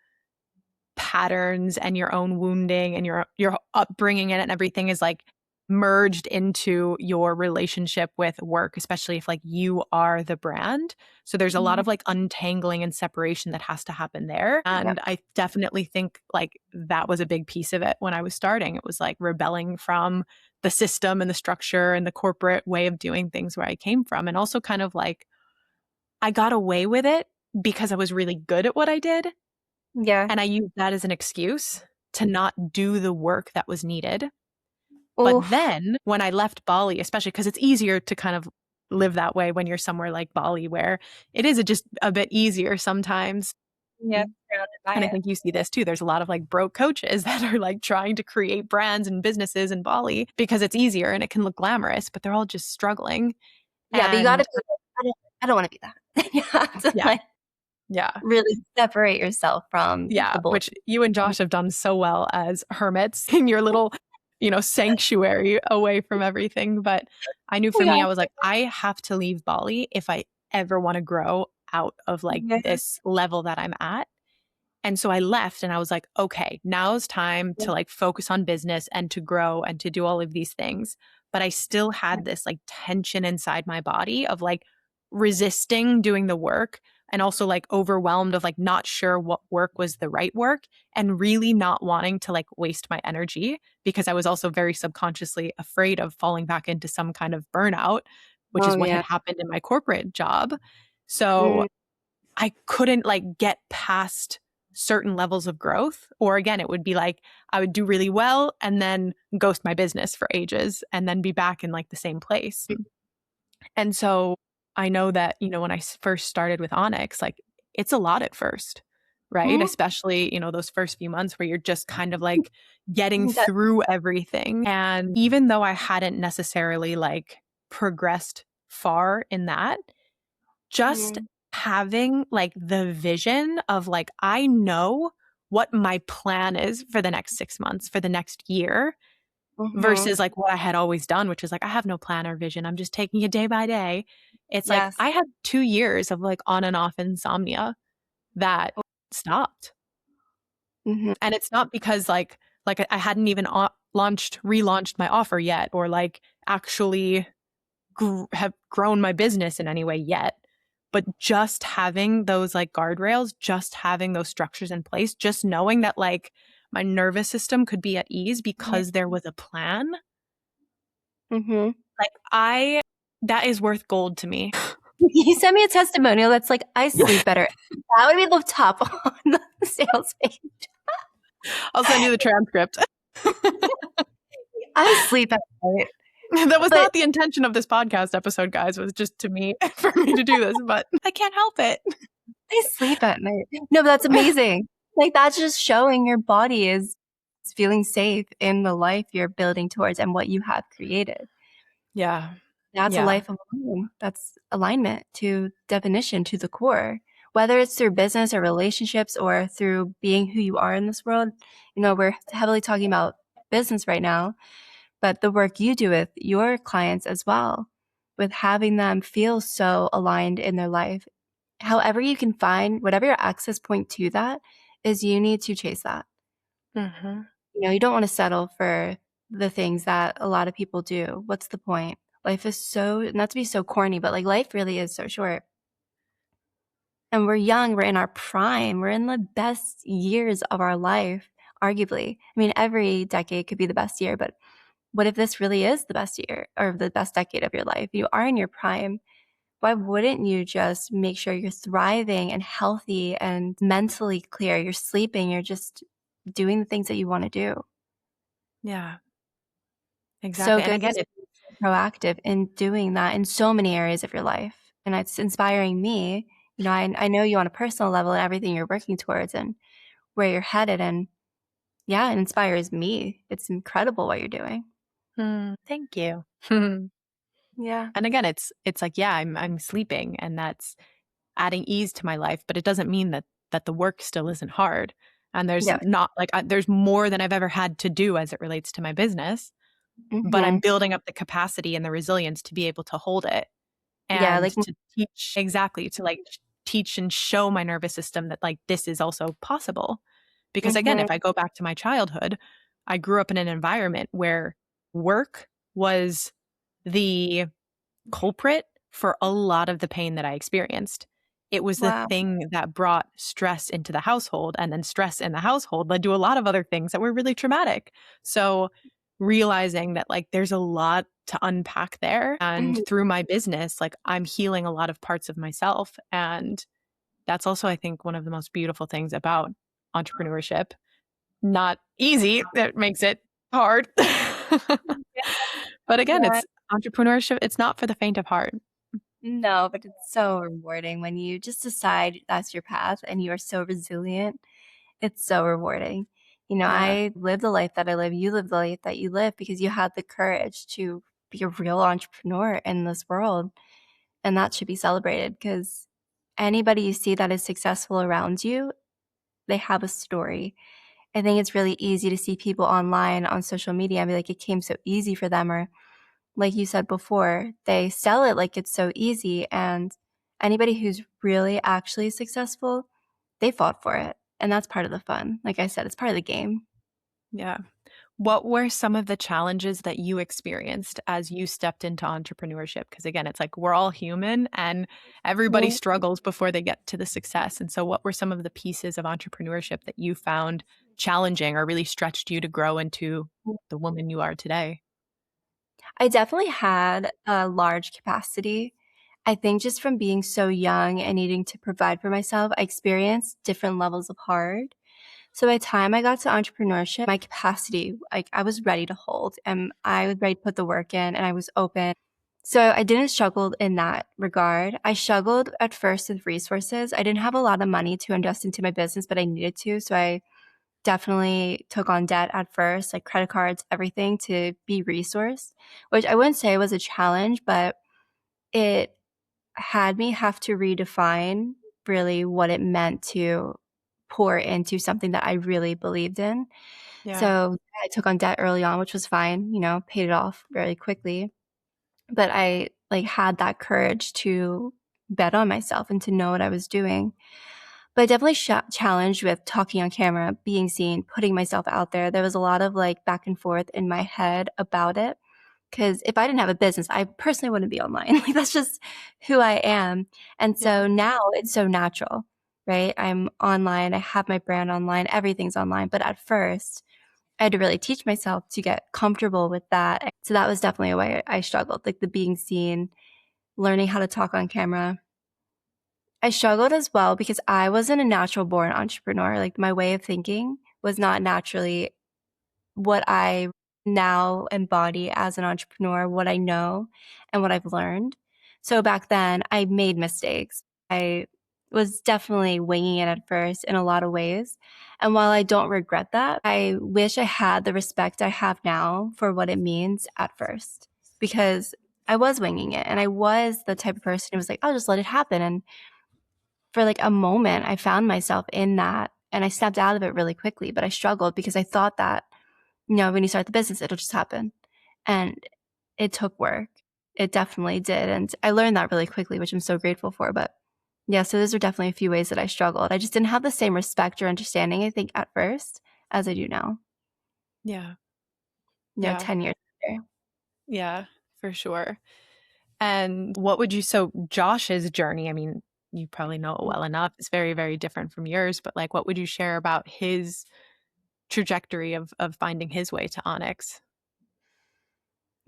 S1: patterns and your own wounding and your upbringing and everything is like merged into your relationship with work, especially if like you are the brand. So there's a lot
S2: Mhm.
S1: of like untangling and separation that has to happen there.
S2: Yep.
S1: And I definitely think like that was a big piece of it when I was starting. It was like rebelling from the system and the structure and the corporate way of doing things where I came from. And also kind of like I got away with it because I was really good at what I did.
S2: Yeah.
S1: And I used that as an excuse to not do the work that was needed. But
S2: Oof.
S1: then when I left Bali, especially because it's easier to kind of live that way when you're somewhere like Bali, where it is just a bit easier sometimes.
S2: Yeah. Surrounded by
S1: And I
S2: it.
S1: think you see this too. There's a lot of like broke coaches that are like trying to create brands and businesses in Bali because it's easier and it can look glamorous, but they're all just struggling.
S2: Yeah, but you gotta
S1: And
S2: be like, I don't wanna be that. You have to
S1: yeah,
S2: like
S1: yeah.
S2: really separate yourself from
S1: Yeah,
S2: the
S1: which
S2: bullshit.
S1: you and Josh have done so well as hermits in your little, sanctuary away from everything. But I knew for
S2: We
S1: me,
S2: got
S1: I was like, I have to leave Bali if I ever want to grow out of like
S2: yeah.
S1: this level that I'm at. And so I left and I was like, okay, now's time to like focus on business and to grow and to do all of these things. But I still had this like tension inside my body of like resisting doing the work and also like overwhelmed of like not sure what work was the right work and really not wanting to like waste my energy because I was also very subconsciously afraid of falling back into some kind of burnout, which
S2: Oh,
S1: is what
S2: yeah.
S1: had happened in my corporate job. So
S2: Mm,
S1: I couldn't like get past certain levels of growth. Or again, it would be like I would do really well and then ghost my business for ages and then be back in like the same place. And so I know that, when I first started with ONYX, like it's a lot at first, right?
S2: mhm.
S1: Especially, those first few months where you're just kind of like getting
S2: That
S1: through everything. And even though I hadn't necessarily like progressed far in that, just
S2: mhm,
S1: having like the vision of like, I know what my plan is for the next 6 months, for the next year,
S2: mhm.
S1: versus like what I had always done, which is like, I have no plan or vision. I'm just taking it day by day. It's like,
S2: Yes.
S1: I had 2 years of like on and off insomnia that stopped.
S2: Mhm,
S1: And it's not because like I hadn't even relaunched my offer yet, or like actually have grown my business in any way yet. But just having those like guardrails, just having those structures in place, just knowing that like my nervous system could be at ease
S2: yeah.
S1: because there was a plan,
S2: Mhm.
S1: like that is worth gold to me.
S2: You sent me a testimonial that's like, "I sleep better." That would be the top on the sales page.
S1: I'll send you the transcript.
S2: I sleep at night,
S1: That was
S2: but
S1: not the intention of this podcast episode, guys. It was just to me for me to do this, but I can't help it.
S2: I sleep at night. No, but that's amazing. Like, that's just showing your body is feeling safe in the life you're building towards and what you have created.
S1: Yeah.
S2: That's a
S1: Yeah.
S2: life of alignment. That's alignment to definition, to the core. Whether it's through business or relationships or through being who you are in this world, we're heavily talking about business right now, but the work you do with your clients as well, with having them feel so aligned in their life. However you can find whatever your access point to that is, you need to chase that.
S1: Mm-hmm.
S2: You don't want to settle for the things that a lot of people do. What's the point? Life is so, not to be so corny, but like life really is so short. And we're young, we're in our prime, we're in the best years of our life, arguably. I mean, every decade could be the best year, but what if this really is the best year or the best decade of your life? You are in your prime. why wouldn't you just make sure you're thriving and healthy and mentally clear? You're sleeping, you're just doing the things that you want to do.
S1: Yeah,
S2: So
S1: exactly. And
S2: good to
S1: again,
S2: see you so proactive in doing that in so many areas of your life. And it's inspiring me. I know you on a personal level and everything you're working towards and where you're headed. And yeah, it inspires me. It's incredible what you're doing.
S1: thank you.
S2: Yeah.
S1: And again, it's like, yeah, I'm sleeping and that's adding ease to my life, but it doesn't mean that the work still isn't hard. And there's
S2: Yeah.
S1: not like there's more than I've ever had to do as it relates to my business, but I'm
S2: Hmm.
S1: building up the capacity and the resilience to be able to hold it
S2: Yeah.
S1: and
S2: Like,
S1: to teach exactly to like teach and show my nervous system that like this is also possible. Because again,
S2: hmm
S1: if I go back to my childhood, I grew up in an environment where work was the culprit for a lot of the pain that I experienced. It was the
S2: wow.
S1: thing that brought stress into the household, and then stress in the household led to a lot of other things that were really traumatic. So, realizing that like there's a lot to unpack there, and
S2: Mhm.
S1: through my business, like I'm healing a lot of parts of myself. And that's also, I think, one of the most beautiful things about entrepreneurship. Not easy, that makes it hard. But again,
S2: Yeah.
S1: it's entrepreneurship, it's not for the faint of heart.
S2: No, but it's so rewarding when you just decide that's your path and you are so resilient. It's so rewarding.
S1: Yeah.
S2: I live the life that I live. You live the life that you live because you had the courage to be a real entrepreneur in this world. And that should be celebrated because anybody you see that is successful around you, they have a story. I think it's really easy to see people online on social media and be like, it came so easy for them, or like you said before, they sell it like it's so easy. And anybody who's really actually successful, they fought for it. And that's part of the fun. Like I said, it's part of the game.
S1: Yeah. What were some of the challenges that you experienced as you stepped into entrepreneurship? Because again, it's like we're all human and everybody
S2: Mhm.
S1: struggles before they get to the success. And so, what were some of the pieces of entrepreneurship that you found challenging or really stretched you to grow into the woman you are today?
S2: I definitely had a large capacity. I think just from being so young and needing to provide for myself, I experienced different levels of hard. So by the time I got to entrepreneurship, my capacity, like I was ready to hold and I was ready to put the work in and I was open. So I didn't struggle in that regard. I struggled at first with resources. I didn't have a lot of money to invest into my business, but I needed to. So I definitely took on debt at first, like credit cards, everything to be resourced, which I wouldn't say was a challenge, but it had me have to redefine really what it meant to pour into something that I really believed in.
S1: Yeah.
S2: So I took on debt early on, which was fine, paid it off very quickly. But I like had that courage to bet on myself and to know what I was doing. But I definitely challenged with talking on camera, being seen, putting myself out there. There was a lot of like back and forth in my head about it. Because if I didn't have a business, I personally wouldn't be online. Like that's just who I am. And
S1: Yeah.
S2: so now it's so natural, right? I'm online. I have my brand online. Everything's online. But at first, I had to really teach myself to get comfortable with that. So that was definitely a way I struggled, like the being seen, learning how to talk on camera. I struggled as well because I wasn't a natural born entrepreneur. Like my way of thinking was not naturally what I now embody as an entrepreneur, what I know and what I've learned. So back then, I made mistakes. I was definitely winging it at first in a lot of ways. And while I don't regret that, I wish I had the respect I have now for what it means at first because I was winging it and I was the type of person who was like, I'll just let it happen. And for like a moment, I found myself in that and I stepped out of it really quickly, but I struggled because I thought that when you start the business, it'll just happen. And it took work. It definitely did. And I learned that really quickly, which I'm so grateful for. But yeah, so those are definitely a few ways that I struggled. I just didn't have the same respect or understanding, I think, at first as I do now,
S1: Yeah. Yeah.
S2: 10 years later.
S1: Yeah, for sure. And what would you so Josh's journey, I mean, you probably know it well enough. It's very, very different from yours, but like what would you share about his trajectory of finding his way to Onyx?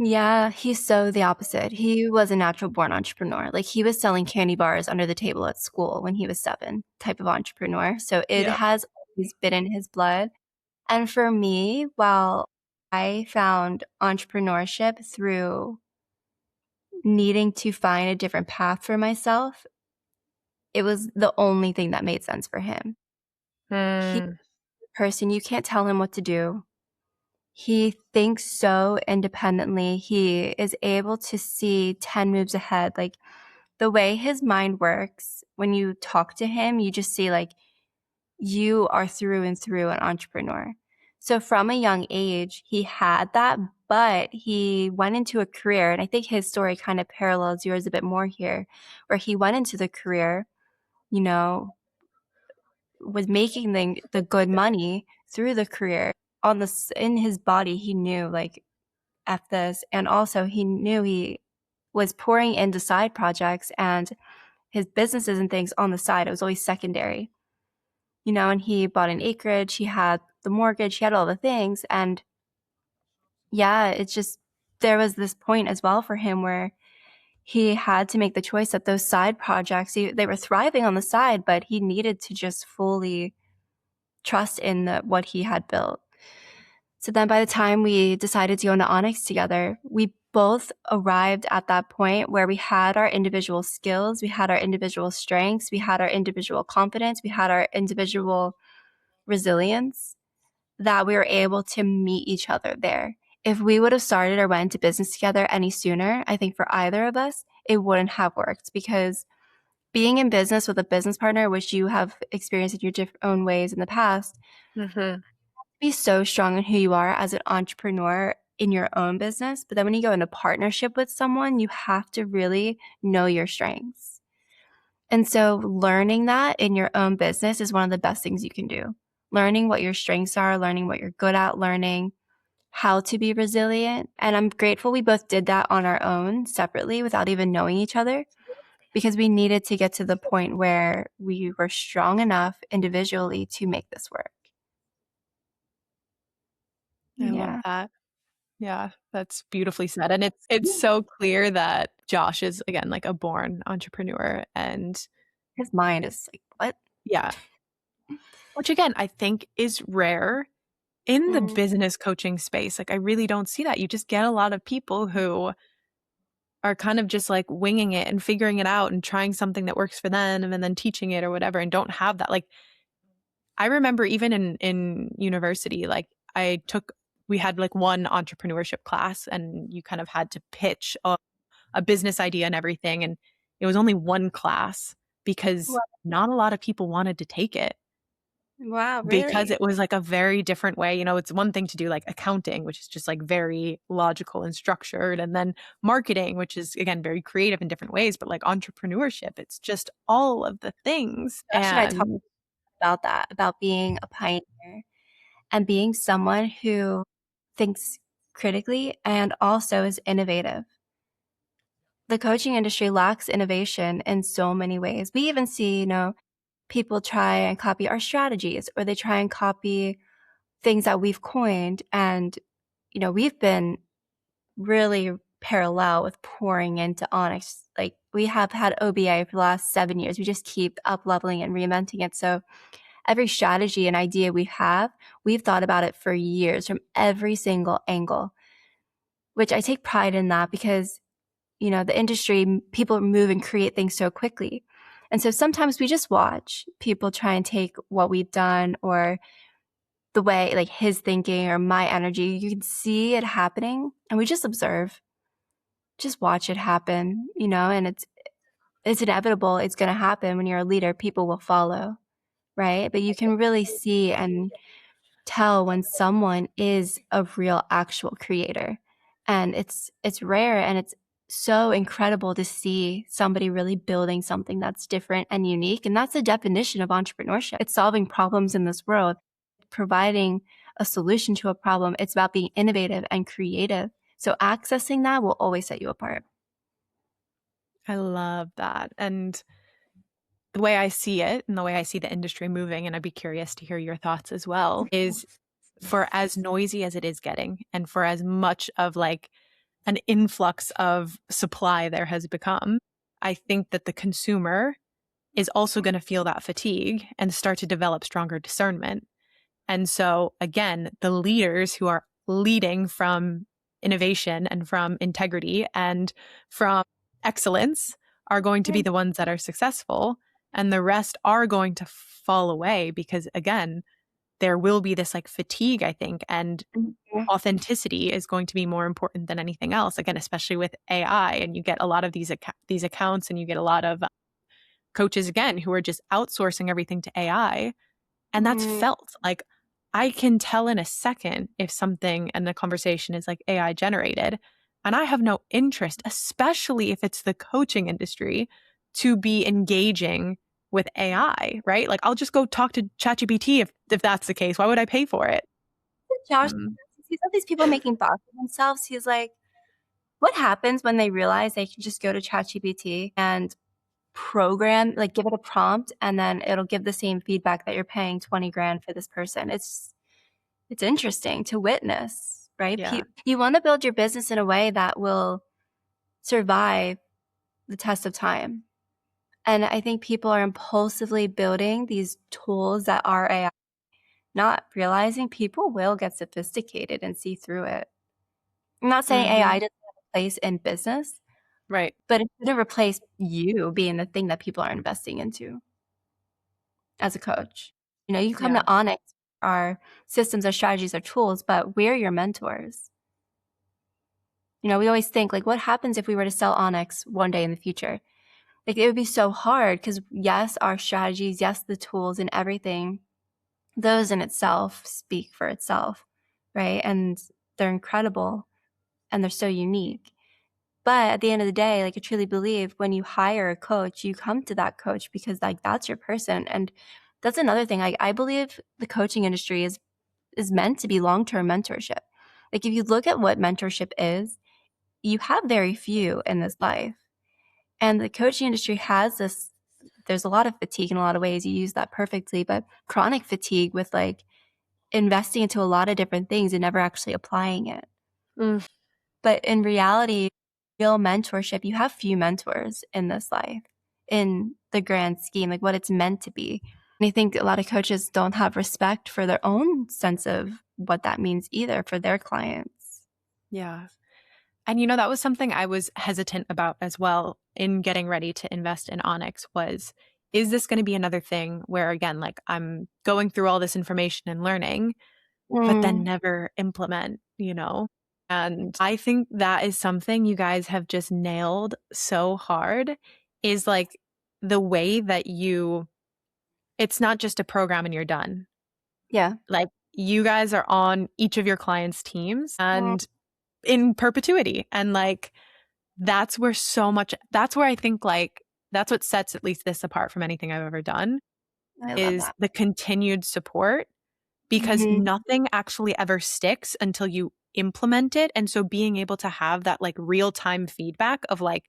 S2: Yeah, he's so the opposite. He was a natural born entrepreneur. Like, he was selling candy bars under the table at school when he was 7, type of entrepreneur. So it
S1: Yeah.
S2: has always been in his blood. And for me, while I found entrepreneurship through needing to find a different path for myself, it was the only thing that made sense for him. He's
S1: Mm,
S2: a person, you can't tell him what to do. He thinks so independently. He is able to see 10 moves ahead. Like, the way his mind works, when you talk to him, you just see, like, you are through and through an entrepreneur. So from a young age, he had that, but he went into a career, and I think his story kind of parallels yours a bit more here, where he went into the career, you know, was making the good money through the career. On this, in his body, he knew, like, F this, and also he knew he was pouring into side projects and his businesses and things on the side. It was always secondary, and he bought an acreage, he had the mortgage, he had all the things. And yeah, it's just, there was this point as well for him where he had to make the choice that those side projects, they were thriving on the side, but he needed to just fully trust in what he had built. So then by the time we decided to go into ONYX together, we both arrived at that point where we had our individual skills, we had our individual strengths, we had our individual confidence, we had our individual resilience, that we were able to meet each other there. If we would have started or went into business together any sooner, I think for either of us, it wouldn't have worked, because being in business with a business partner, which you have experienced in your own ways in the past,
S1: mhm.
S2: be so strong in who you are as an entrepreneur in your own business. But then when you go into partnership with someone, you have to really know your strengths. And so learning that in your own business is one of the best things you can do. Learning what your strengths are, learning what you're good at, learning how to be resilient. And I'm grateful we both did that on our own separately without even knowing each other, because we needed to get to the point where we were strong enough individually to make this work.
S1: I love
S2: Yeah.
S1: that. Yeah, that's beautifully said, and it's so clear that Josh is, again, like, a born entrepreneur, and
S2: His mind is like, what?
S1: yeah, which again, I think is rare in the
S2: Mm.
S1: business coaching space. Like, I really don't see that. You just get a lot of people who are kind of just, like, winging it and figuring it out and trying something that works for them and then teaching it or whatever, and don't have that, like, I remember even in university, like, we had, like, one entrepreneurship class, and you kind of had to pitch a business idea and everything, and it was only one class because
S2: Wow,
S1: not a lot of people wanted to take it,
S2: wow,
S1: because
S2: really?
S1: it was, like, a very different way. It's one thing to do, like, accounting, which is just, like, very logical and structured, and then marketing, which is, again, very creative in different ways, but, like, entrepreneurship, it's just all of the things,
S2: Josh and I talked
S1: and
S2: about that, about being a pioneer and being someone who thinks critically and also is innovative. The coaching industry lacks innovation in so many ways. We even see, people try and copy our strategies, or they try and copy things that we've coined. And, we've been really parallel with pouring into ONYX. Like, we have had OBA for the last 7 years. We just keep up leveling and reinventing it. So every strategy and idea we have, we've thought about it for years from every single angle, which I take pride in that, because, the industry, people move and create things so quickly. And so sometimes we just watch people try and take what we've done, or the way, like, his thinking or my energy, you can see it happening, and we just observe, just watch it happen, and it's inevitable. It's going to happen. When you're a leader, people will follow, right? But you can really see and tell when someone is a real actual creator. And it's rare, and it's so incredible to see somebody really building something that's different and unique. And that's the definition of entrepreneurship. It's solving problems in this world, providing a solution to a problem. It's about being innovative and creative. So accessing that will always set you apart.
S1: I love that, and the way I see it and the way I see the industry moving, and I'd be curious to hear your thoughts as well, is for as noisy as it is getting, and for as much of, like, an influx of supply there has become, I think that the consumer is also going to feel that fatigue and start to develop stronger discernment. And so, again, the leaders who are leading from innovation and from integrity and from excellence are going to be the ones that are successful. And the rest are going to fall away because, again, there will be this like fatigue, I think, and authenticity is going to be more important than anything else. Again, especially with AI, and you get a lot of these accounts, and you get a lot of coaches again who are just outsourcing everything to AI, and that's felt like I can tell in a second if something and the conversation is like AI generated, and I have no interest, especially if it's the coaching industry, to be engaging with AI, right? Like I'll just go talk to ChatGPT if that's the case. Why would I pay for it?
S2: Josh, he's all these people making thoughts of themselves. He's like, what happens when they realize they can just go to ChatGPT and program, like give it a prompt, and then it'll give the same feedback that you're paying 20 grand for this person? It's interesting to witness, right?
S1: Yeah.
S2: You want to build your business in a way that will survive the test of time. And I think people are impulsively building these tools that are AI, not realizing people will get sophisticated and see through it. I'm not saying AI doesn't have a place in business,
S1: Right.
S2: but it shouldn't replace you being the thing that people are investing into as a coach. You know, you come
S1: Yeah.
S2: to ONYX, our systems, our strategies, our tools, but we're your mentors. You know, we always think like, what happens if we were to sell ONYX one day in the future? Like it would be so hard because yes, our strategies, yes, the tools and everything, those in itself speak for itself, right? And they're incredible and they're so unique. But at the end of the day, like I truly believe when you hire a coach, you come to that coach because like that's your person. And that's another thing. I believe the coaching industry is meant to be long-term mentorship. Like if you look at what mentorship is, you have very few in this life. And the coaching industry has this, there's a lot of fatigue in a lot of ways. You use that perfectly, but chronic fatigue with like investing into a lot of different things and never actually applying it. But in reality, real mentorship, you have few mentors in this life in the grand scheme, like what it's meant to be. And I think a lot of coaches don't have respect for their own sense of what that means either for their clients.
S1: Yeah. And that was something I was hesitant about as well in getting ready to invest in ONYX was, is this going to be another thing where, again, like I'm going through all this information and learning, but then never implement, And I think that is something you guys have just nailed so hard is like the way that it's not just a program and you're done.
S2: Yeah.
S1: Like you guys are on each of your clients' teams and in perpetuity. And like, that's where I think like, that's what sets at least this apart from anything I've ever done
S2: I love
S1: is
S2: that.
S1: the continued support because nothing actually ever sticks until you implement it. And so being able to have that like real time feedback of like,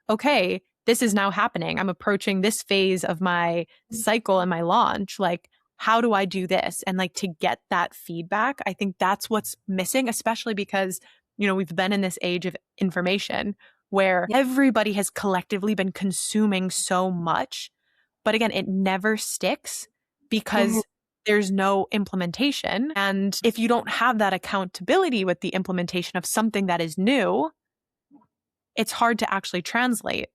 S1: okay, this is now happening. I'm approaching this phase of my cycle and my launch. Like, how do I do this? And like to get that feedback, I think that's what's missing, especially because, we've been in this age of information where everybody has collectively been consuming so much. But again, it never sticks because there's no implementation. And if you don't have that accountability with the implementation of something that is new, it's hard to actually translate.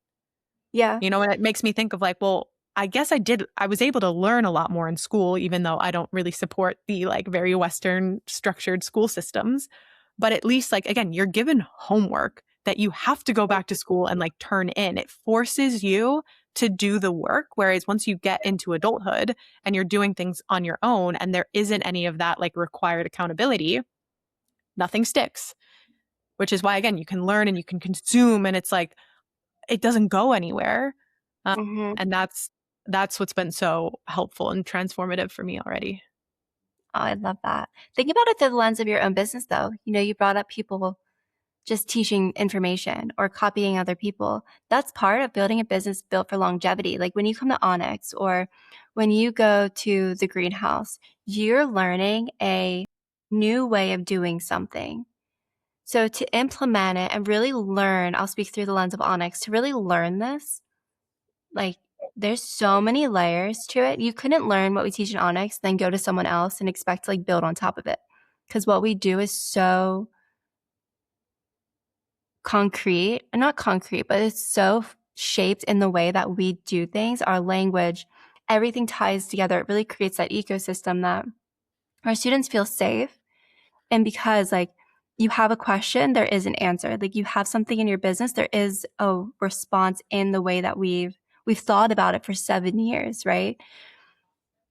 S2: Yeah.
S1: And it makes me think of like, well, I guess I was able to learn a lot more in school, even though I don't really support the like very Western structured school systems. But at least like, again, you're given homework that you have to go back to school and like turn in. It forces you to do the work. Whereas once you get into adulthood and you're doing things on your own and there isn't any of that like required accountability, nothing sticks, which is why, again, you can learn and you can consume and it's like, it doesn't go anywhere. And that's what's been so helpful and transformative for me already.
S2: Oh, I love that. Think about it through the lens of your own business, though. You brought up people just teaching information or copying other people. That's part of building a business built for longevity. Like when you come to ONYX or when you go to the greenhouse, you're learning a new way of doing something. So to implement it and really learn, I'll speak through the lens of ONYX, to really learn this, like there's so many layers to it. You couldn't learn what we teach in ONYX, then go to someone else and expect to like build on top of it. Because what we do is so concrete, and not concrete, but it's so shaped in the way that we do things, our language, everything ties together. It really creates that ecosystem that our students feel safe. And because like you have a question, there is an answer. Like you have something in your business, there is a response in the way that we've thought about it for 7 years, right?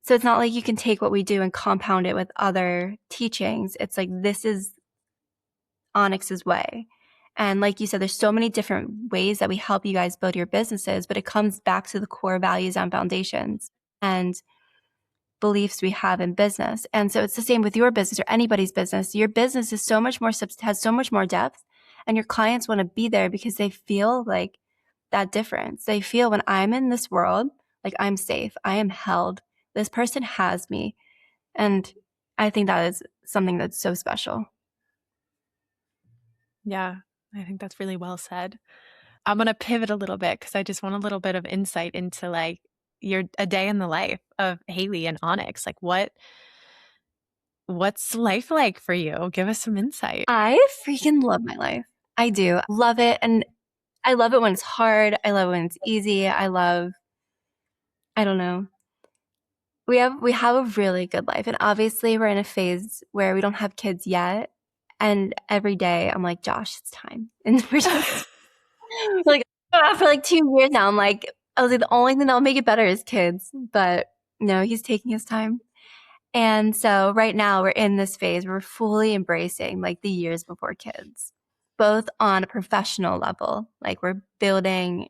S2: So it's not like you can take what we do and compound it with other teachings. It's like this is ONYX's way. And like you said, there's so many different ways that we help you guys build your businesses, but it comes back to the core values and foundations and beliefs we have in business. And so it's the same with your business or anybody's business. Your business is so much more, has so much more depth, and your clients want to be there because they feel like that difference. They feel when I'm in this world, like I'm safe, I am held, this person has me. And I think that is something that's so special.
S1: Yeah, I think that's really well said. I'm going to pivot a little bit because I just want a little bit of insight into like a day in the life of Haley and ONYX. Like what's life like for you? Give us some insight.
S2: I freaking love my life. I do. Love it. And I love it when it's hard. I love it when it's easy. I don't know. We have a really good life. And obviously we're in a phase where we don't have kids yet. And every day I'm like, Josh, it's time. And we're just like, for like 2 years now, I'm like, I was like, the only thing that'll make it better is kids. But no, he's taking his time. And so right now we're in this phase where we're fully embracing like the years before kids, both on a professional level. Like we're building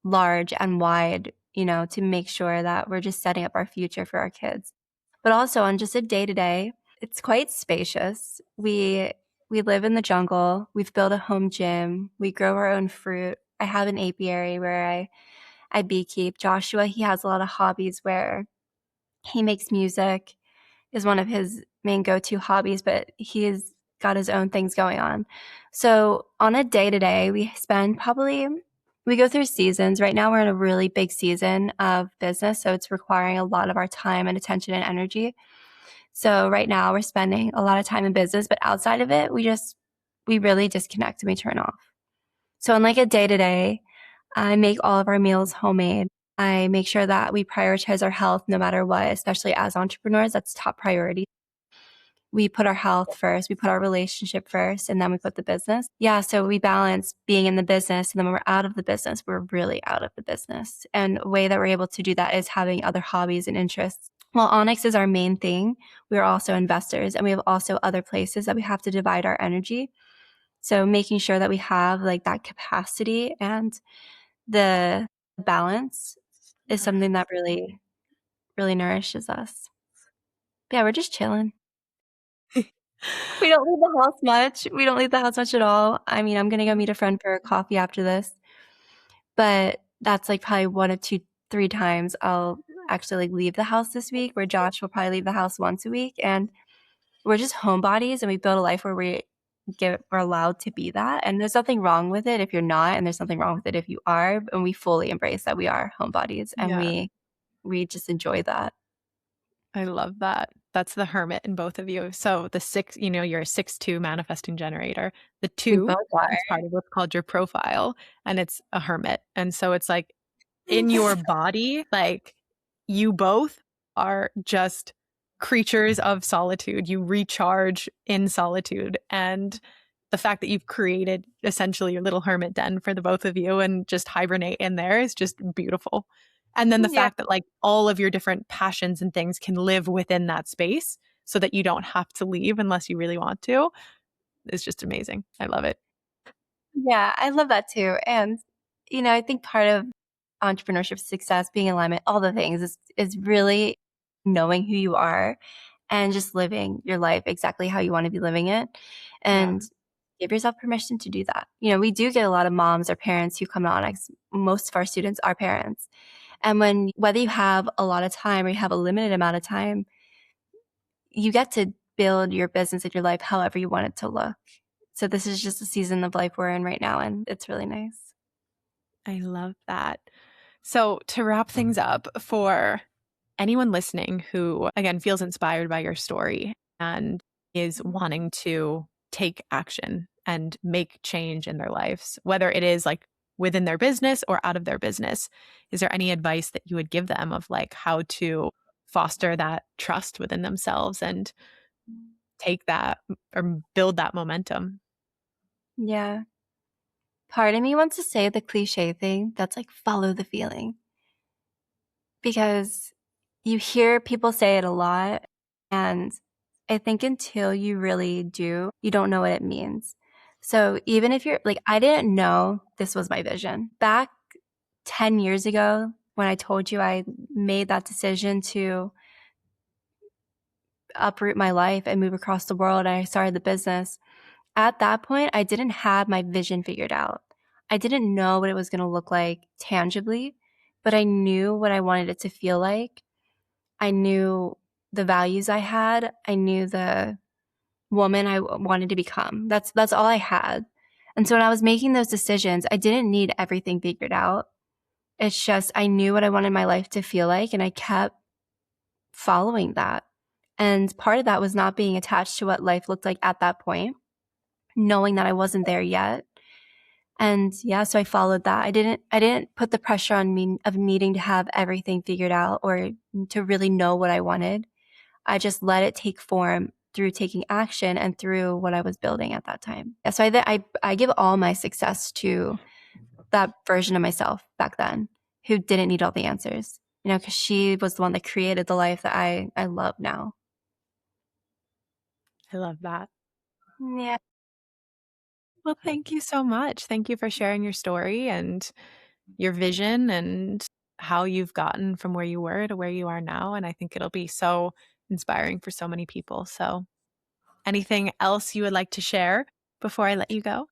S2: large and wide, to make sure that we're just setting up our future for our kids. But also on just a day-to-day, it's quite spacious. We live in the jungle. We've built a home gym. We grow our own fruit. I have an apiary where I beekeep. Joshua, he has a lot of hobbies where he makes music, is one of his main go-to hobbies, but he's got his own things going on. So on a day-to-day, we go through seasons. Right now we're in a really big season of business, so it's requiring a lot of our time and attention and energy. So right now we're spending a lot of time in business, but outside of it, we really disconnect and we turn off. So on like a day-to-day, I make all of our meals homemade. I make sure that we prioritize our health no matter what, especially as entrepreneurs. That's top priority. We put our health first, we put our relationship first, and then we put the business. Yeah, so we balance being in the business, and then when we're out of the business, we're really out of the business. And a way that we're able to do that is having other hobbies and interests. While ONYX is our main thing, we are also investors, and we have also other places that we have to divide our energy. So making sure that we have like that capacity and the balance is something that really, really nourishes us. Yeah, we're just chilling. We don't leave the house much. We don't leave the house much at all. I mean, I'm gonna go meet a friend for a coffee after this, but that's like probably 1 or 2, 3 times I'll actually like leave the house this week, where Josh will probably leave the house once a week. And we're just homebodies, and we build a life where we're allowed to be that. And there's nothing wrong with it if you're not, and there's nothing wrong with it if you are. And we fully embrace that we are homebodies, and
S1: Yeah.
S2: we just enjoy that.
S1: I love that. That's the hermit in both of you. So the 6, you're a 6-2 manifesting generator. The
S2: We
S1: 2
S2: both are.
S1: is part of what's called your profile, and it's a hermit. And so it's like in your body, like you both are just creatures of solitude. You recharge in solitude. And the fact that you've created essentially your little hermit den for the both of you and just hibernate in there is just beautiful. And then the
S2: Yeah.
S1: fact that like all of your different passions and things can live within that space so that you don't have to leave unless you really want to is just amazing. I love it.
S2: Yeah, I love that too. And, I think part of entrepreneurship success, being in alignment, all the things is really knowing who you are and just living your life exactly how you want to be living it. And give yourself permission to do that. We do get a lot of moms or parents who come to ONYX. Most of our students are parents. And whether you have a lot of time or you have a limited amount of time, you get to build your business and your life however you want it to look. So this is just the season of life we're in right now, and it's really nice.
S1: I love that. So, to wrap things up, for anyone listening who, again, feels inspired by your story and is wanting to take action and make change in their lives, whether it is like within their business or out of their business, is there any advice that you would give them of like how to foster that trust within themselves and take that or build that momentum?
S2: Yeah. Part of me wants to say the cliche thing that's like, follow the feeling, because you hear people say it a lot. And I think until you really do, you don't know what it means. So even if you're like, I didn't know this was my vision. Back 10 years ago, when I told you I made that decision to uproot my life and move across the world, and I started the business, at that point, I didn't have my vision figured out. I didn't know what it was going to look like tangibly, but I knew what I wanted it to feel like. I knew the values I had. I knew the woman I wanted to become. That's all I had. And so when I was making those decisions, I didn't need everything figured out. It's just I knew what I wanted my life to feel like, and I kept following that. And part of that was not being attached to what life looked like at that point, knowing that I wasn't there yet. And yeah, so I followed that. I didn't put the pressure on me of needing to have everything figured out or to really know what I wanted. I just let it take form through taking action and through what I was building at that time. Yeah, so I give all my success to that version of myself back then who didn't need all the answers, because she was the one that created the life that I love now.
S1: I love that.
S2: Yeah.
S1: Well, thank you so much. Thank you for sharing your story and your vision and how you've gotten from where you were to where you are now. And I think it'll be so inspiring for so many people. So, anything else you would like to share before I let you go?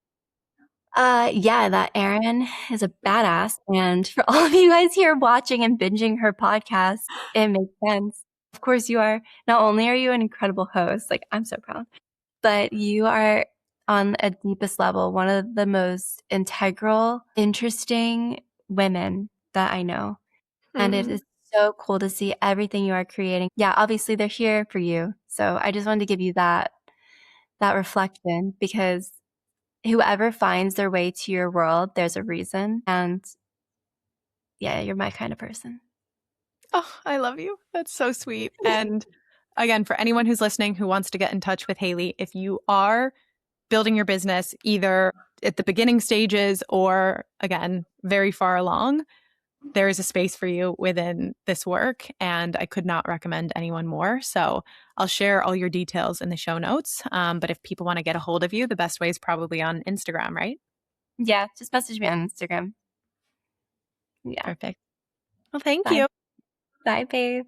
S2: Yeah, that Erin is a badass. And for all of you guys here watching and binging her podcast, it makes sense. Of course, you are. Not only are you an incredible host, like I'm so proud, but you are on a deepest level, one of the most integral, interesting women that I know. And it
S1: Mm,
S2: is so cool to see everything you are creating. Yeah, obviously they're here for you. So I just wanted to give you that reflection, because whoever finds their way to your world, there's a reason. And yeah, you're my kind of person.
S1: oh, I love you. That's so sweet. And again, for anyone who's listening who wants to get in touch with Haley, if you are building your business either at the beginning stages or, again, very far along, there is a space for you within this work. And I could not recommend anyone more. So I'll share all your details in the show notes. But if people want to get a hold of you, the best way is probably on Instagram, right?
S2: Yeah, just message me on Instagram. Yeah.
S1: Perfect. Well, thank
S2: Bye.
S1: you.
S2: Bye, babe.